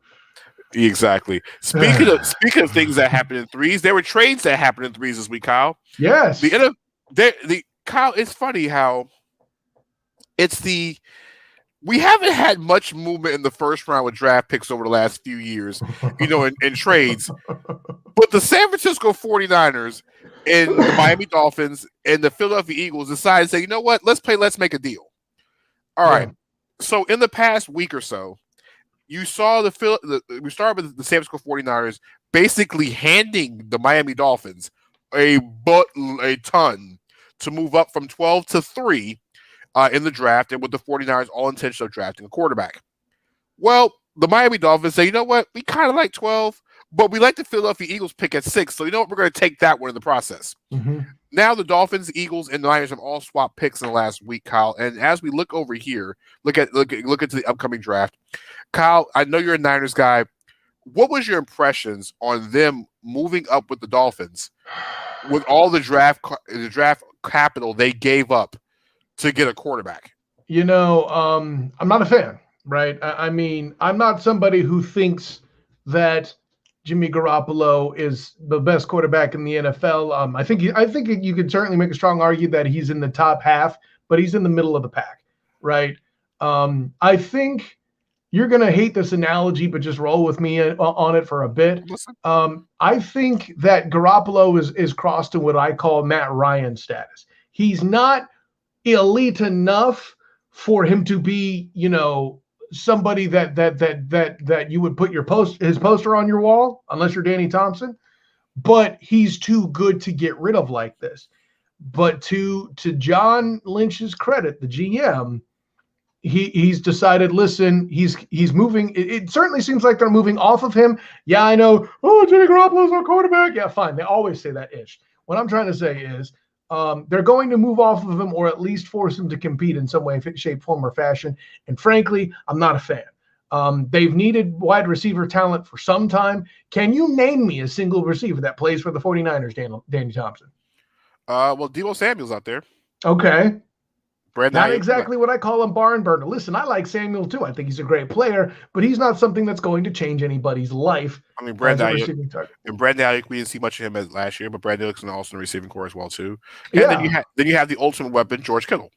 Exactly. Speaking of things that happen in threes, there were trades that happened in threes this week, Kyle. Yes. Kyle, it's funny how we haven't had much movement in the first round with draft picks over the last few years, in trades. But the San Francisco 49ers and the Miami Dolphins and the Philadelphia Eagles decided to say, you know what, let's make a deal. All right. So in the past week or so, you saw we started with the San Francisco 49ers basically handing the Miami Dolphins a ton to move up from 12 to 3 in the draft, and with the 49ers all intention of drafting a quarterback. Well, the Miami Dolphins say, you know what, we kind of like 12, but we like the Philadelphia Eagles pick at 6, so you know what, we're going to take that one in the process. Mm-hmm. Now the Dolphins, Eagles, and the Niners have all swapped picks in the last week, Kyle. And as we look over here, look into the upcoming draft, Kyle, I know you're a Niners guy. What was your impressions on them moving up with the Dolphins with all the draft capital they gave up to get a quarterback? I'm not a fan, right? I mean, I'm not somebody who thinks that Jimmy Garoppolo is the best quarterback in the NFL. I think you could certainly make a strong argument that he's in the top half, but he's in the middle of the pack, right? I think you're going to hate this analogy, but just roll with me on it for a bit. I think that Garoppolo is crossed to what I call Matt Ryan status. He's not elite enough for him to be, somebody that you would put his poster on your wall, unless you're Danny Thompson. But he's too good to get rid of like this. But to John Lynch's credit, the GM, he's decided, listen, he's moving. It certainly seems like they're moving off of him. Yeah, I know. Oh, Jimmy Garoppolo's our quarterback. Yeah, fine. They always say that ish. What I'm trying to say is they're going to move off of him or at least force him to compete in some way, shape, form, or fashion. And frankly, I'm not a fan. They've needed wide receiver talent for some time. Can you name me a single receiver that plays for the 49ers, Danny Thompson? Well, Deebo Samuel's out there. Okay. Brandon Not exactly what I call him barn burner. Listen, I like Samuel too. I think he's a great player, but he's not something that's going to change anybody's life. I mean, Brandon Ayuk, we didn't see much of him as last year, but Brandon Ayuk's also in the receiving core as well too. And then you have the ultimate weapon, George Kittle.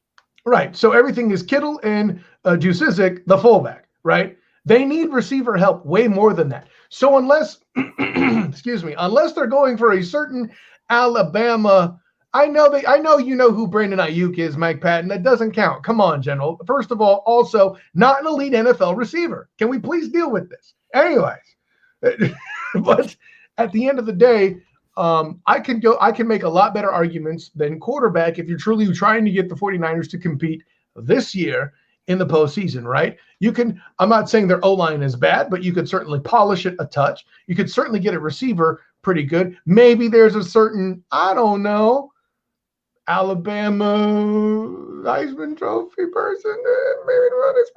Right. So everything is Kittle and Juszczyk, the fullback. Right. They need receiver help way more than that. So unless, unless they're going for a certain Alabama. I know you know who Brandon Ayuk is, Mike Patton. That doesn't count. Come on, General. First of all, also not an elite NFL receiver. Can we please deal with this? Anyways, but at the end of the day, I can make a lot better arguments than quarterback if you're truly trying to get the 49ers to compete this year in the postseason, right? I'm not saying their O-line is bad, but you could certainly polish it a touch. You could certainly get a receiver pretty good. Maybe there's a certain, I don't know, Alabama Heisman Trophy person, maybe run his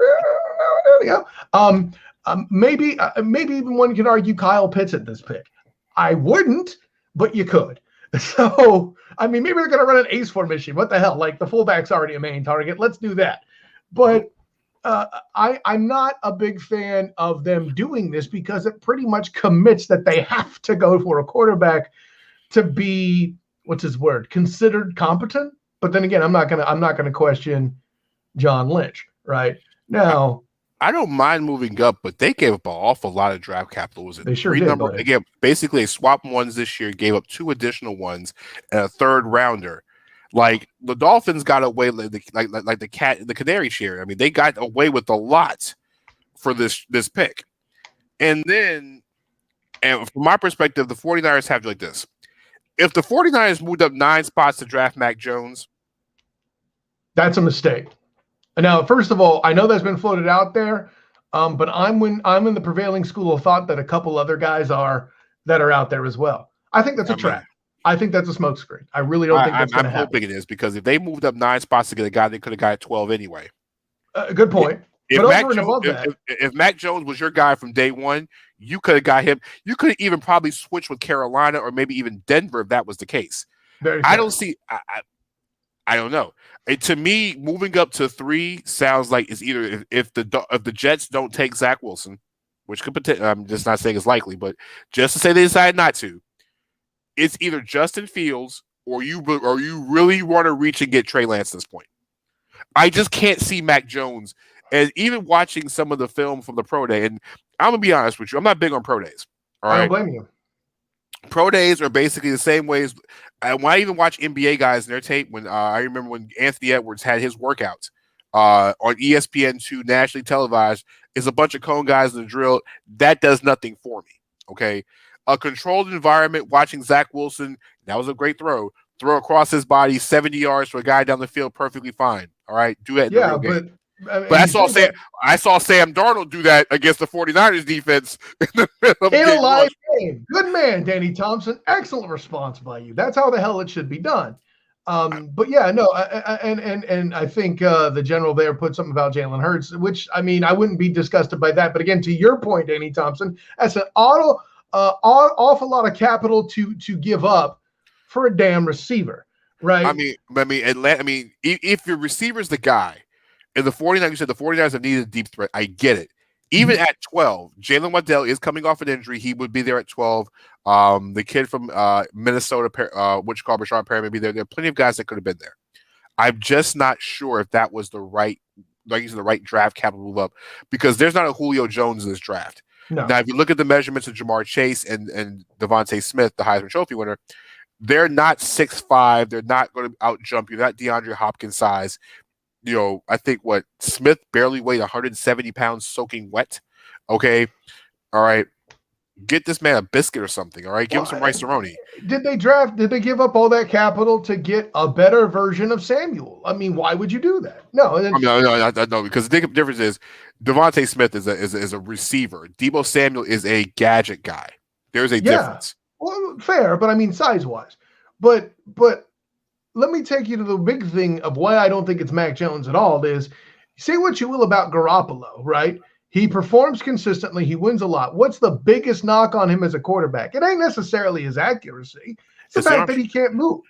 maybe even one could argue Kyle Pitts at this pick. I wouldn't, but you could. So, I mean, maybe they're going to run an ace formation. What the hell? Like, the fullback's already a main target. Let's do that. But I'm not a big fan of them doing this because it pretty much commits that they have to go for a quarterback to be, what's his word, considered competent. But then again, I'm not gonna question John Lynch, right? Now, I don't mind moving up, but they gave up an awful lot of draft capital. They sure did. They gave basically swapped ones this year, gave up 2 additional ones and a 3rd rounder. Like the Dolphins got away like the Canary share. I mean, they got away with a lot for this pick. And from my perspective, the 49ers have like this. If the 49ers moved up 9 spots to draft Mac Jones, that's a mistake. Now, first of all, I know that's been floated out there, but I'm in the prevailing school of thought that a couple other guys that are out there as well. I think that's a trap. I think that's a smokescreen. I really don't think that's going to happen. I'm hoping it is, because if they moved up 9 spots to get a guy, they could have got 12 anyway. Good point. If Mac Jones was your guy from day one, you could have got him. You could have even probably switched with Carolina or maybe even Denver if that was the case. I don't see. I don't know. To me, moving up to 3 sounds like it's either if the Jets don't take Zach Wilson, which could potentially, I'm just not saying it's likely, but just to say they decide not to, it's either Justin Fields or you really want to reach and get Trey Lance at this point. I just can't see Mac Jones. And even watching some of the film from the Pro Day, and I'm going to be honest with you, I'm not big on Pro Days. All right? I don't blame you. Pro Days are basically the same ways. When I even watch NBA guys in their tape, when I remember when Anthony Edwards had his workouts on ESPN2 nationally televised, is a bunch of cone guys in the drill. That does nothing for me. Okay. A controlled environment, watching Zach Wilson, that was a great throw across his body 70 yards to a guy down the field, perfectly fine. All right, do that in the real game. But I saw Sam Darnold do that against the 49ers defense in a live game. Good man, Danny Thompson. Excellent response by you. That's how the hell it should be done. But yeah, no, and I think the general there put something about Jalen Hurts, which, I mean, I wouldn't be disgusted by that. But again, to your point, Danny Thompson, that's an awful lot of capital to give up for a damn receiver, right? I mean, if your receiver's the guy, and the 49ers, you said the 49ers have needed a deep threat. I get it. Even at 12, Jalen Waddell is coming off an injury. He would be there at 12. The kid from Minnesota, which called Rashard Perry, may be there. There are plenty of guys that could have been there. I'm just not sure if that was the right draft capital move up, because there's not a Julio Jones in this draft. No. Now, if you look at the measurements of Jamar Chase and Devontae Smith, the Heisman Trophy winner, they're not 6'5". They're not going to out-jump you. They're not DeAndre Hopkins size. You know, I think Smith barely weighed 170 pounds soaking wet. Okay. All right. Get this man a biscuit or something. All right. Give him some rice-a-roni. Did they give up all that capital to get a better version of Samuel? I mean, why would you do that? No, because the difference is Devontae Smith is a receiver. Deebo Samuel is a gadget guy. There's a difference. Well, fair, but I mean, size-wise. But let me take you to the big thing of why I don't think it's Mac Jones at all is, say what you will about Garoppolo, right? He performs consistently. He wins a lot. What's the biggest knock on him as a quarterback? It ain't necessarily his accuracy. It's the fact that he can't move,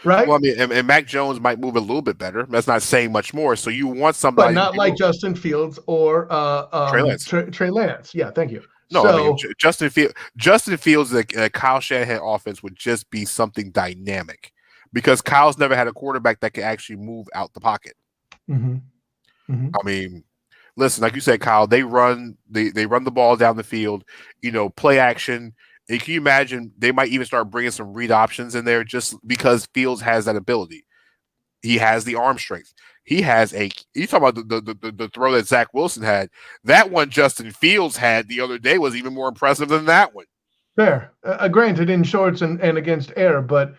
right? Well, I mean, and Mac Jones might move a little bit better. That's not saying much more. So you want somebody. But not like Justin Fields or Trey Lance. Trey Lance. Yeah, thank you. No, I mean, Justin Fields, a Kyle Shanahan offense would just be something dynamic, because Kyle's never had a quarterback that can actually move out the pocket. Mm-hmm. Mm-hmm. I mean, listen, like you said, Kyle, they run the ball down the field, play action. And can you imagine they might even start bringing some read options in there just because Fields has that ability. He has the arm strength. He has you talk about the throw that Zach Wilson had. That one Justin Fields had the other day was even more impressive than that one. Fair. Granted, in shorts and against air, but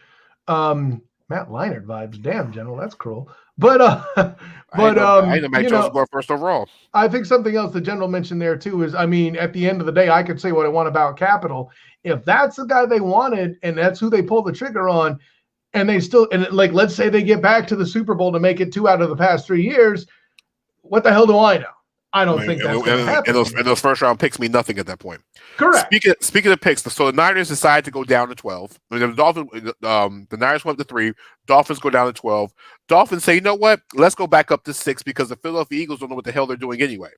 Matt Leinart vibes. Damn, General, that's cruel. But I know Mac Jones was going first overall. I think something else the General mentioned there too is, I mean, at the end of the day, I could say what I want about Capital. If that's the guy they wanted and that's who they pulled the trigger on, and they still, and like, let's say they get back to the Super Bowl to make it 2 out of the past 3 years, what the hell do I know? I don't think that's going to happen. And those first round picks mean nothing at that point. Correct. Speaking of picks, so the Niners decide to go down to 12. I mean, the Niners went to 3. Dolphins go down to 12. Dolphins say, you know what? Let's go back up to 6 because the Philadelphia Eagles don't know what the hell they're doing anyway.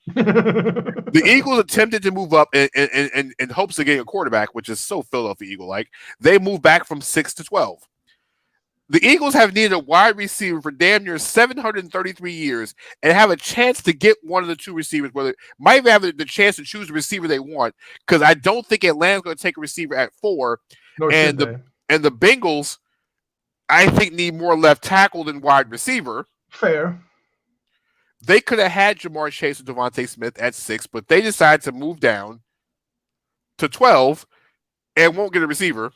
The Eagles attempted to move up in hopes of getting a quarterback, which is so Philadelphia Eagle-like. They moved back from 6 to 12. The Eagles have needed a wide receiver for damn near 733 years and have a chance to get one of the 2 receivers, whether might even have the chance to choose the receiver they want, because I don't think Atlanta's going to take a receiver at 4. And the Bengals, I think, need more left tackle than wide receiver. Fair. They could have had Jamar Chase and Devontae Smith at 6, but they decided to move down to 12 and won't get a receiver.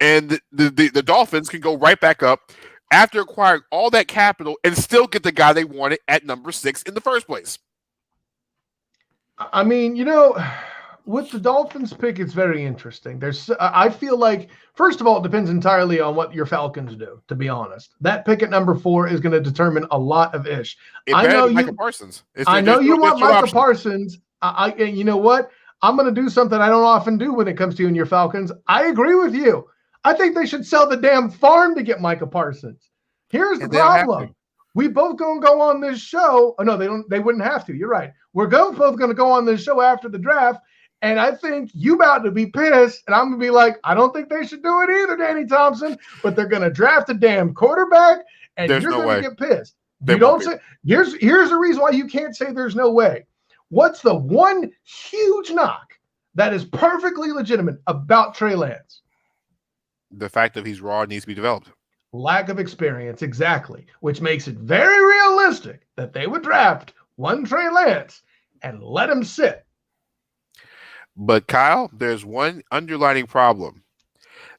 And the Dolphins can go right back up after acquiring all that capital and still get the guy they wanted at number 6 in the first place. I mean, with the Dolphins pick, it's very interesting. I feel like, first of all, it depends entirely on what your Falcons do, to be honest. That pick at number 4 is going to determine a lot of ish. I know you, Micah Parsons. I know you want Micah Parsons. And you know what? I'm going to do something I don't often do when it comes to you and your Falcons. I agree with you. I think they should sell the damn farm to get Micah Parsons. Here's the problem. We both going to go on this show. Oh, no, they wouldn't have to. You're right. We're both going to go on this show after the draft. And I think you about to be pissed. And I'm going to be like, I don't think they should do it either, Danny Thompson. But they're going to draft a damn quarterback. And you're going to get pissed. You don't say. Here's the reason why you can't say there's no way. What's the one huge knock that is perfectly legitimate about Trey Lance? The fact that he's raw needs to be developed. Lack of experience, exactly, which makes it very realistic that they would draft one Trey Lance and let him sit. But Kyle, there's one underlining problem.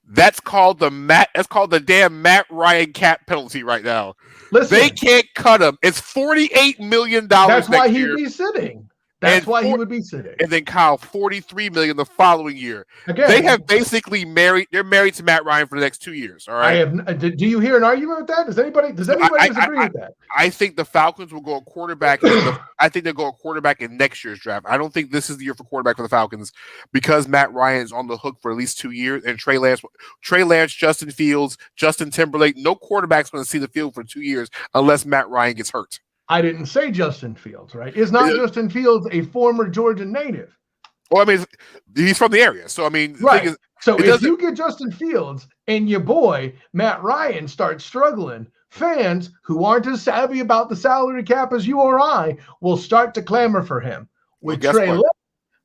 That's called the damn Matt Ryan cap penalty right now. Listen, they can't cut him. It's $48 million. That's why he'd be sitting. That's why he would be sitting. And then Kyle, $43 million the following year. Again, they have basically they're married to Matt Ryan for the next 2 years. All right. Do you hear an argument with that? Does anybody disagree with that? I think the Falcons will go a quarterback. I think they'll go a quarterback in next year's draft. I don't think this is the year for quarterback for the Falcons because Matt Ryan is on the hook for at least 2 years. And Trey Lance, Justin Fields, Justin Timberlake, no quarterback's going to see the field for 2 years unless Matt Ryan gets hurt. I didn't say Justin Fields, right? Is not Justin Fields a former Georgia native? Well, I mean, he's from the area. So, I mean, right. So if you get Justin Fields and your boy, Matt Ryan, starts struggling, fans who aren't as savvy about the salary cap as you or I will start to clamor for him. With Trey Lance,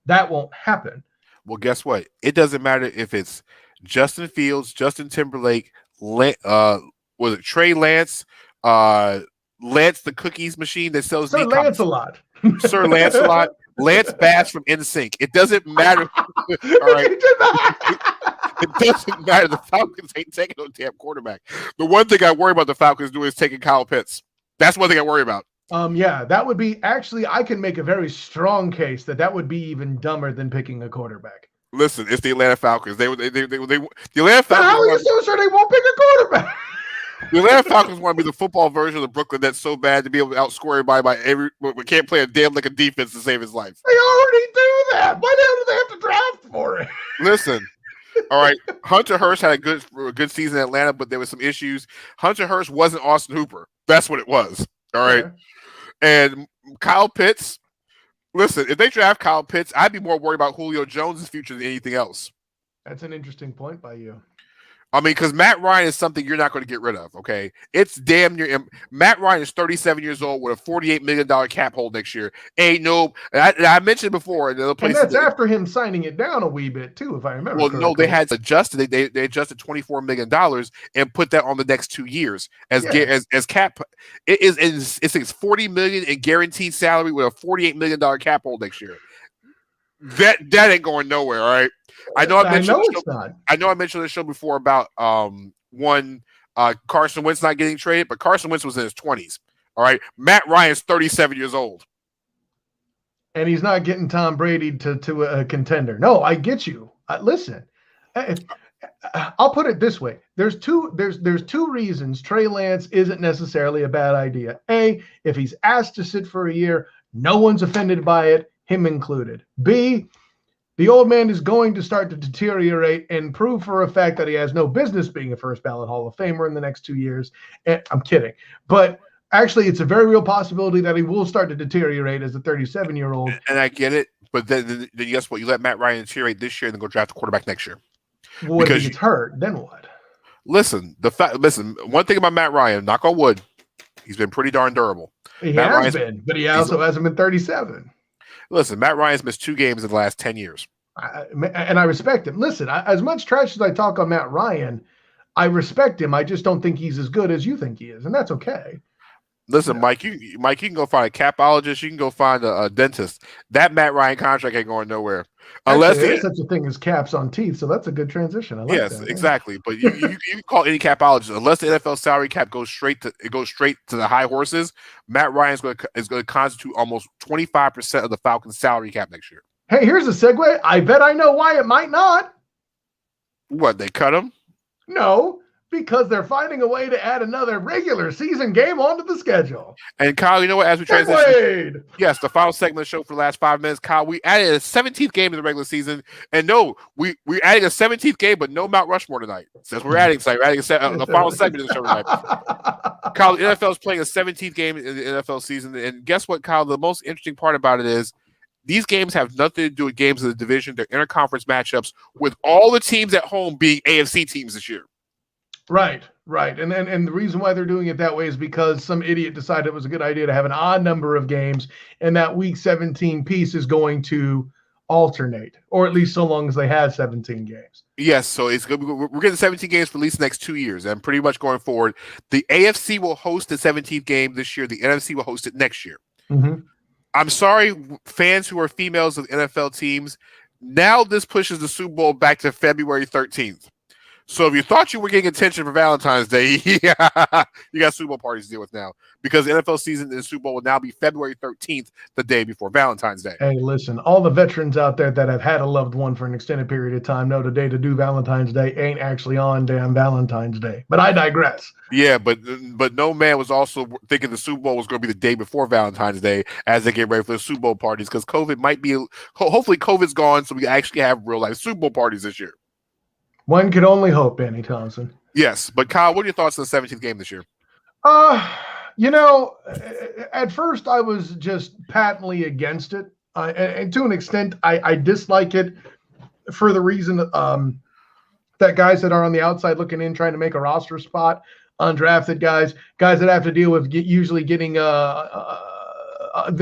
that won't happen. Well, guess what? It doesn't matter if it's Justin Fields, Justin Timberlake, was it Trey Lance, Lance the Cookies machine that sells Sir Lancelot. Sir Lancelot. Lance Bass from NSYNC. It doesn't matter. All right. It doesn't matter. The Falcons ain't taking no damn quarterback. The one thing I worry about the Falcons doing is taking Kyle Pitts. That's one thing I worry about. Yeah, that would be actually. I can make a very strong case that would be even dumber than picking a quarterback. Listen, it's the Atlanta Falcons. The Atlanta Falcons. How are you so sure they won't pick a quarterback? The Atlanta Falcons want to be the football version of the Brooklyn Nets so bad to be able to outscore everybody we can't play a damn like a defense to save his life. They already do that. Why the hell do they have to draft for it? Listen, all right. Hunter Hurst had a good season in Atlanta, but there was some issues. Hunter Hurst wasn't Austin Hooper. That's what it was. All right. Yeah. And Kyle Pitts, listen, if they draft Kyle Pitts, I'd be more worried about Julio Jones' future than anything else. That's an interesting point by you. I mean, because Matt Ryan is something you're not going to get rid of, okay? It's damn near – Matt Ryan is 37 years old with a $48 million cap hold next year. Ain't no – I mentioned before. And that's after him signing it down a wee bit, too, if I remember correctly. No, they had adjusted – they adjusted $24 million and put that on the next 2 years as cap. It's $40 million in guaranteed salary with a $48 million cap hold next year. That ain't going nowhere. All right. I know I mentioned it's not. I know I mentioned the show before about Carson Wentz not getting traded, but Carson Wentz was in his 20s. All right. Matt Ryan's 37 years old. And he's not getting Tom Brady to a contender. No, I get you. Listen, I'll put it this way. There's two reasons Trey Lance isn't necessarily a bad idea. A, if he's asked to sit for a year, no one's offended by it, him included. B, the old man is going to start to deteriorate and prove for a fact that he has no business being a first ballot Hall of Famer in the next 2 years. And I'm kidding. But actually, it's a very real possibility that he will start to deteriorate as a 37-year-old. And I get it. But then guess what? You let Matt Ryan deteriorate this year and then go draft a quarterback next year. Well, if he gets hurt, then what? Listen, one thing about Matt Ryan, knock on wood, he's been pretty darn durable. He has been, but he also hasn't been 37. Listen, Matt Ryan's missed 2 games in the last 10 years. And I respect him. Listen, as much trash as I talk on Matt Ryan, I respect him. I just don't think he's as good as you think he is, and that's okay. Listen, Mike, you can go find a capologist. You can go find a dentist. That Matt Ryan contract ain't going nowhere. Unless there's such a thing as caps on teeth, so that's a good transition. I like yes, that, exactly. But you can call any capologist. Unless the NFL salary cap goes straight to the high horses, Matt Ryan is going to constitute almost 25% of the Falcons' salary cap next year. Hey, here's a segue. I bet I know why it might not. What, they cut him? No, because they're finding a way to add another regular season game onto the schedule. And Kyle, you know what? As we transition, yes, the final segment of the show for the last 5 minutes, Kyle, we added a 17th game in the regular season, and no, we're adding a 17th game, but no Mount Rushmore tonight. Since we're adding the final segment of the show tonight. Kyle, the NFL is playing a 17th game in the NFL season, and guess what, Kyle? The most interesting part about it is these games have nothing to do with games of the division. They're interconference matchups with all the teams at home being AFC teams this year. Right. And the reason why they're doing it that way is because some idiot decided it was a good idea to have an odd number of games, and that week 17 piece is going to alternate, or at least so long as they have 17 games. Yes, so it's good. We're getting 17 games for at least the next 2 years, and pretty much going forward, the AFC will host the 17th game this year. The NFC will host it next year. Mm-hmm. I'm sorry, fans who are females of NFL teams. Now this pushes the Super Bowl back to February 13th. So if you thought you were getting attention for Valentine's Day, you got Super Bowl parties to deal with now, because the NFL season in the Super Bowl will now be February 13th, the day before Valentine's Day. Hey, listen, all the veterans out there that have had a loved one for an extended period of time know the day to do Valentine's Day ain't actually on damn Valentine's Day. But I digress. Yeah, but no man was also thinking the Super Bowl was going to be the day before Valentine's Day as they get ready for the Super Bowl parties, because COVID might be – hopefully COVID's gone so we actually have real-life Super Bowl parties this year. One could only hope, Danny Thompson. Yes, but Kyle, what are your thoughts on the 17th game this year? At first I was just patently against it. And to an extent, I dislike it for the reason that guys that are on the outside looking in, trying to make a roster spot, undrafted guys that have to deal with usually getting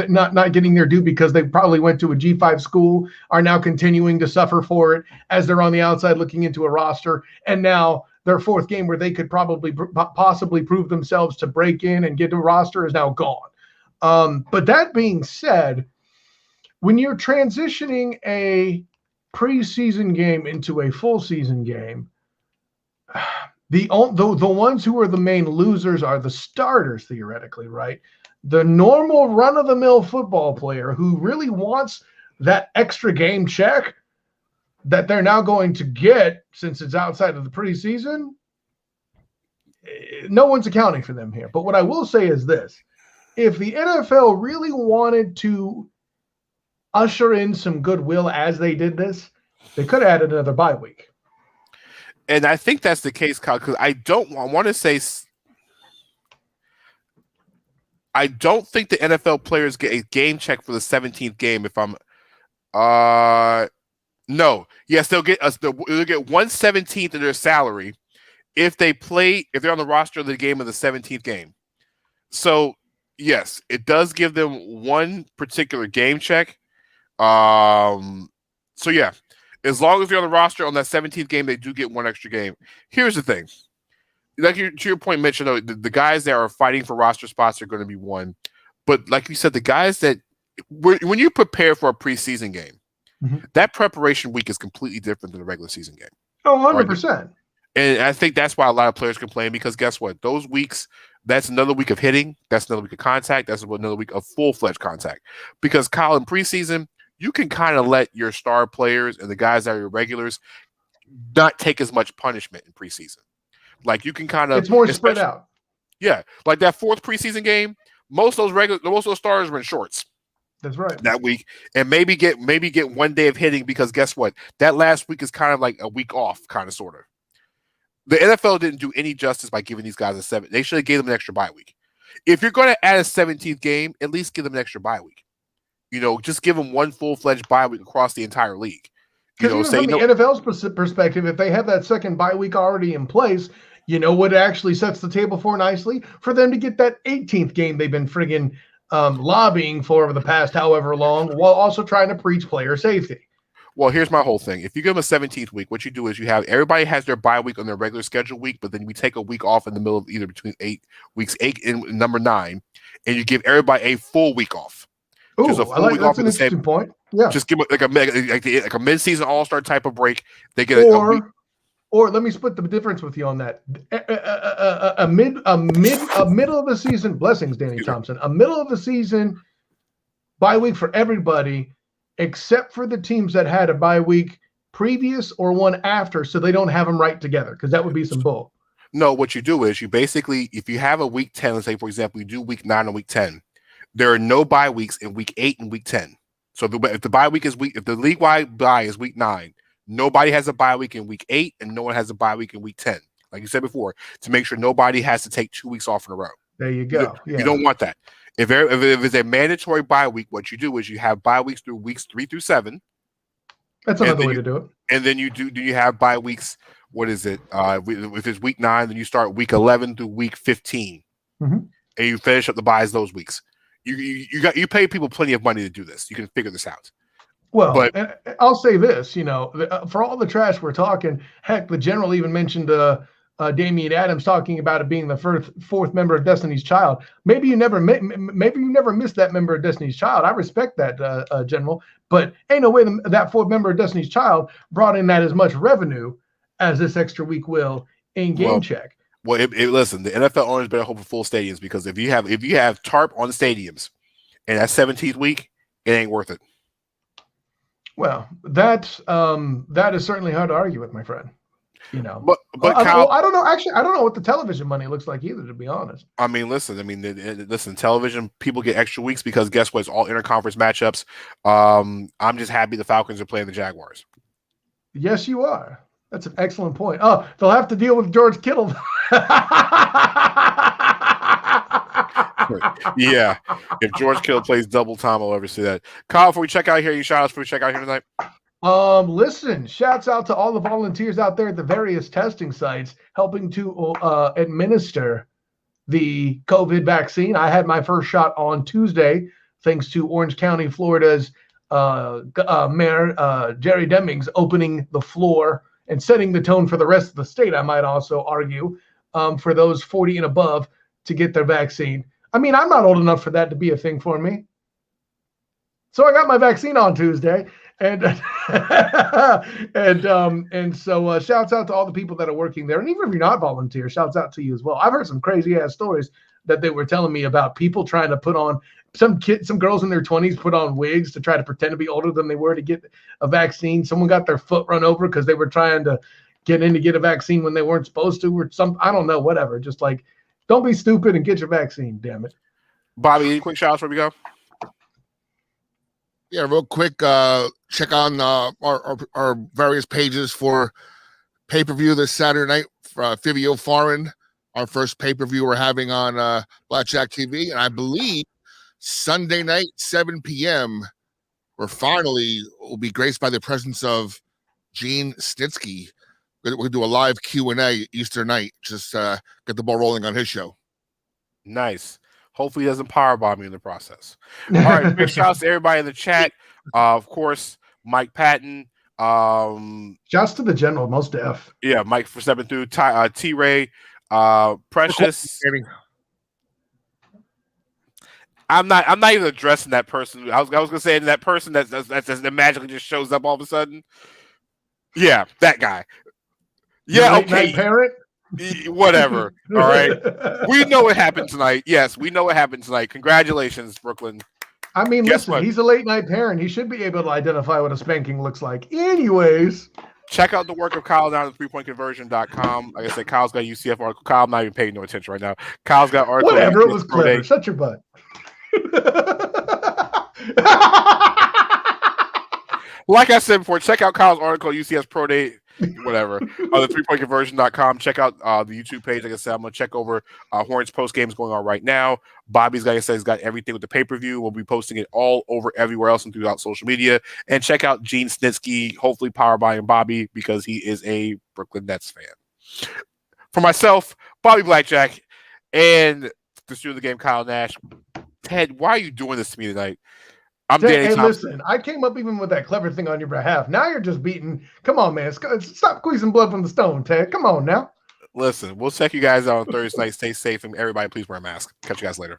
not getting their due because they probably went to a G5 school, are now continuing to suffer for it as they're on the outside looking into a roster. And now their fourth game where they could probably possibly prove themselves to break in and get a roster is now gone. But that being said, when you're transitioning a preseason game into a full season game, the ones who are the main losers are the starters, theoretically, right? The normal run-of-the-mill football player who really wants that extra game check that they're now going to get since it's outside of the preseason, no one's accounting for them here. But what I will say is this. If the NFL really wanted to usher in some goodwill as they did this, they could have added another bye week. And I think that's the case, Kyle, because I want to say I don't think the NFL players get a game check for the 17th game. If I'm, no, yes, they'll get 1/17 of their salary if they're on the roster of the game of the 17th game. So yes, it does give them one particular game check. So yeah, as long as they're on the roster on that 17th game, they do get one extra game. Here's the thing. Like to your point, Mitch, the guys that are fighting for roster spots are going to be one. But like you said, the guys that when you prepare for a preseason game, That preparation week is completely different than the regular season game. Oh, 100%. And I think that's why a lot of players complain, because guess what? Those weeks, that's another week of hitting. That's another week of contact. That's another week of full-fledged contact. Because, Kyle, in preseason, you can kind of let your star players and the guys that are your regulars not take as much punishment in preseason. Like, you can kind of... It's more spread out. Yeah. Like that fourth preseason game, most of those stars were in shorts. That's right. That week, and maybe get 1 day of hitting, because guess what? That last week is kind of like a week off, kind of, sort of. The NFL didn't do any justice by giving these guys a 7. They should have gave them an extra bye week. If you're going to add a 17th game, at least give them an extra bye week. Just give them one full-fledged bye week across the entire league. Because from the NFL's perspective, if they have that second bye week already in place, what actually sets the table for nicely? For them to get that 18th game they've been friggin' lobbying for over the past however long, while also trying to preach player safety. Well, here's my whole thing. If you give them a 17th week, what you do is everybody has their bye week on their regular schedule week, but then we take a week off in the middle of either between weeks 8 and number 9, and you give everybody a full week off. Ooh, that's an interesting point. Yeah. Just give them like a mid-season all-star type of break. They get a week. Or let me split the difference with you on that. A middle of the season, blessings, Danny Thompson, a middle of the season bye week for everybody, except for the teams that had a bye week previous or one after, so they don't have them right together, because that would be some bull. No, what you do is you basically, if you have a week 10, let's say, for example, you do week 9 and week 10, there are no bye weeks in week 8 and week 10. So if the bye week is if the league-wide bye is week 9, nobody has a bye week in week 8, and no one has a bye week in week 10. Like you said before, to make sure nobody has to take 2 weeks off in a row. There you go. You don't want that. If it's a mandatory bye week, what you do is you have bye weeks through weeks 3 through 7. That's another way to do it. And then you have bye weeks. What is it? If it's week 9, then you start week 11 through week 15, and you finish up the byes those weeks. You pay people plenty of money to do this. You can figure this out. Well, but I'll say this, for all the trash we're talking, heck, the general even mentioned Damian Adams talking about it being the fourth member of Destiny's Child. Maybe you never missed that member of Destiny's Child. I respect that, General, but ain't no way that fourth member of Destiny's Child brought in that as much revenue as this extra week will in game check. Well, listen, the NFL owners better hope for full stadiums, because if you have tarp on the stadiums and that 17th week, it ain't worth it. Well, that is certainly hard to argue with, my friend. But Kyle, I don't know. Actually, I don't know what the television money looks like either, to be honest. Listen, television, people get extra weeks because guess what? It's all interconference matchups. I'm just happy the Falcons are playing the Jaguars. Yes, you are. That's an excellent point. Oh, they'll have to deal with George Kittle. Yeah. If George Kittle plays double time, I'll ever see that. Kyle, before we check out here, any shout outs before we check out here tonight? Listen, shouts out to all the volunteers out there at the various testing sites helping to administer the COVID vaccine. I had my first shot on Tuesday, thanks to Orange County, Florida's Mayor Jerry Demings opening the floor and setting the tone for the rest of the state, I might also argue, for those 40 and above to get their vaccine. I mean, I'm not old enough for that to be a thing for me. So I got my vaccine on Tuesday. And so shouts out to all the people that are working there. And even if you're not volunteer, shouts out to you as well. I've heard some crazy ass stories that they were telling me about people trying to put on some girls in their 20s put on wigs to try to pretend to be older than they were to get a vaccine. Someone got their foot run over because they were trying to get in to get a vaccine when they weren't supposed to, or I don't know, whatever. Just like, don't be stupid and get your vaccine, damn it. Bobby, any quick shout outs before we go? Yeah, real quick, check on our various pages for pay-per-view this Saturday night for Fivio Foreign, our first pay-per-view we're having on Blackjack TV. And I believe Sunday night, 7 p.m., we'll be graced by the presence of Gene Snitsky. We're going to do a live Q&A Easter night. Just get the ball rolling on his show. Nice. Hopefully he doesn't powerbomb me in the process. All right, big shout outs to everybody in the chat. Of course, Mike Patton. Shouts to the general, most def. Yeah, Mike for stepping through. T-Ray, Precious. I'm not even addressing that person. I was gonna say that person that magically just shows up all of a sudden. Yeah, that guy. Yeah, Late okay. night parent. Whatever. All right. We know what happened tonight. Yes, we know what happened tonight. Congratulations, Brooklyn. I mean, Guess listen, what? he's a late night parent. He should be able to identify what a spanking looks like. Anyways, check out the work of Kyle down at 3pointconversion.com. Like I said, Kyle's got a UCF article. Kyle, I'm not even paying no attention right now. Kyle's got article. Whatever, it was clever. Shut your butt. Like I said before, check out Kyle's article, UCS Pro Day, whatever, on the 3pointconversion.com. Check out the YouTube page. Like I said, I'm going to check over Hornets post games going on right now. Bobby's, like I said, has got everything with the pay-per-view. We'll be posting it all over everywhere else and throughout social media. And check out Gene Snitsky, hopefully powered by Bobby, because he is a Brooklyn Nets fan. For myself, Bobby Blackjack, and the student of the game, Kyle Nash. Ted, why are you doing this to me tonight? I'm Danny Thompson. Listen, I came up even with that clever thing on your behalf. Now you're just beating. Come on, man. Stop squeezing blood from the stone, Ted. Come on now. Listen, we'll check you guys out on Thursday night. Stay safe, and everybody please wear a mask. Catch you guys later.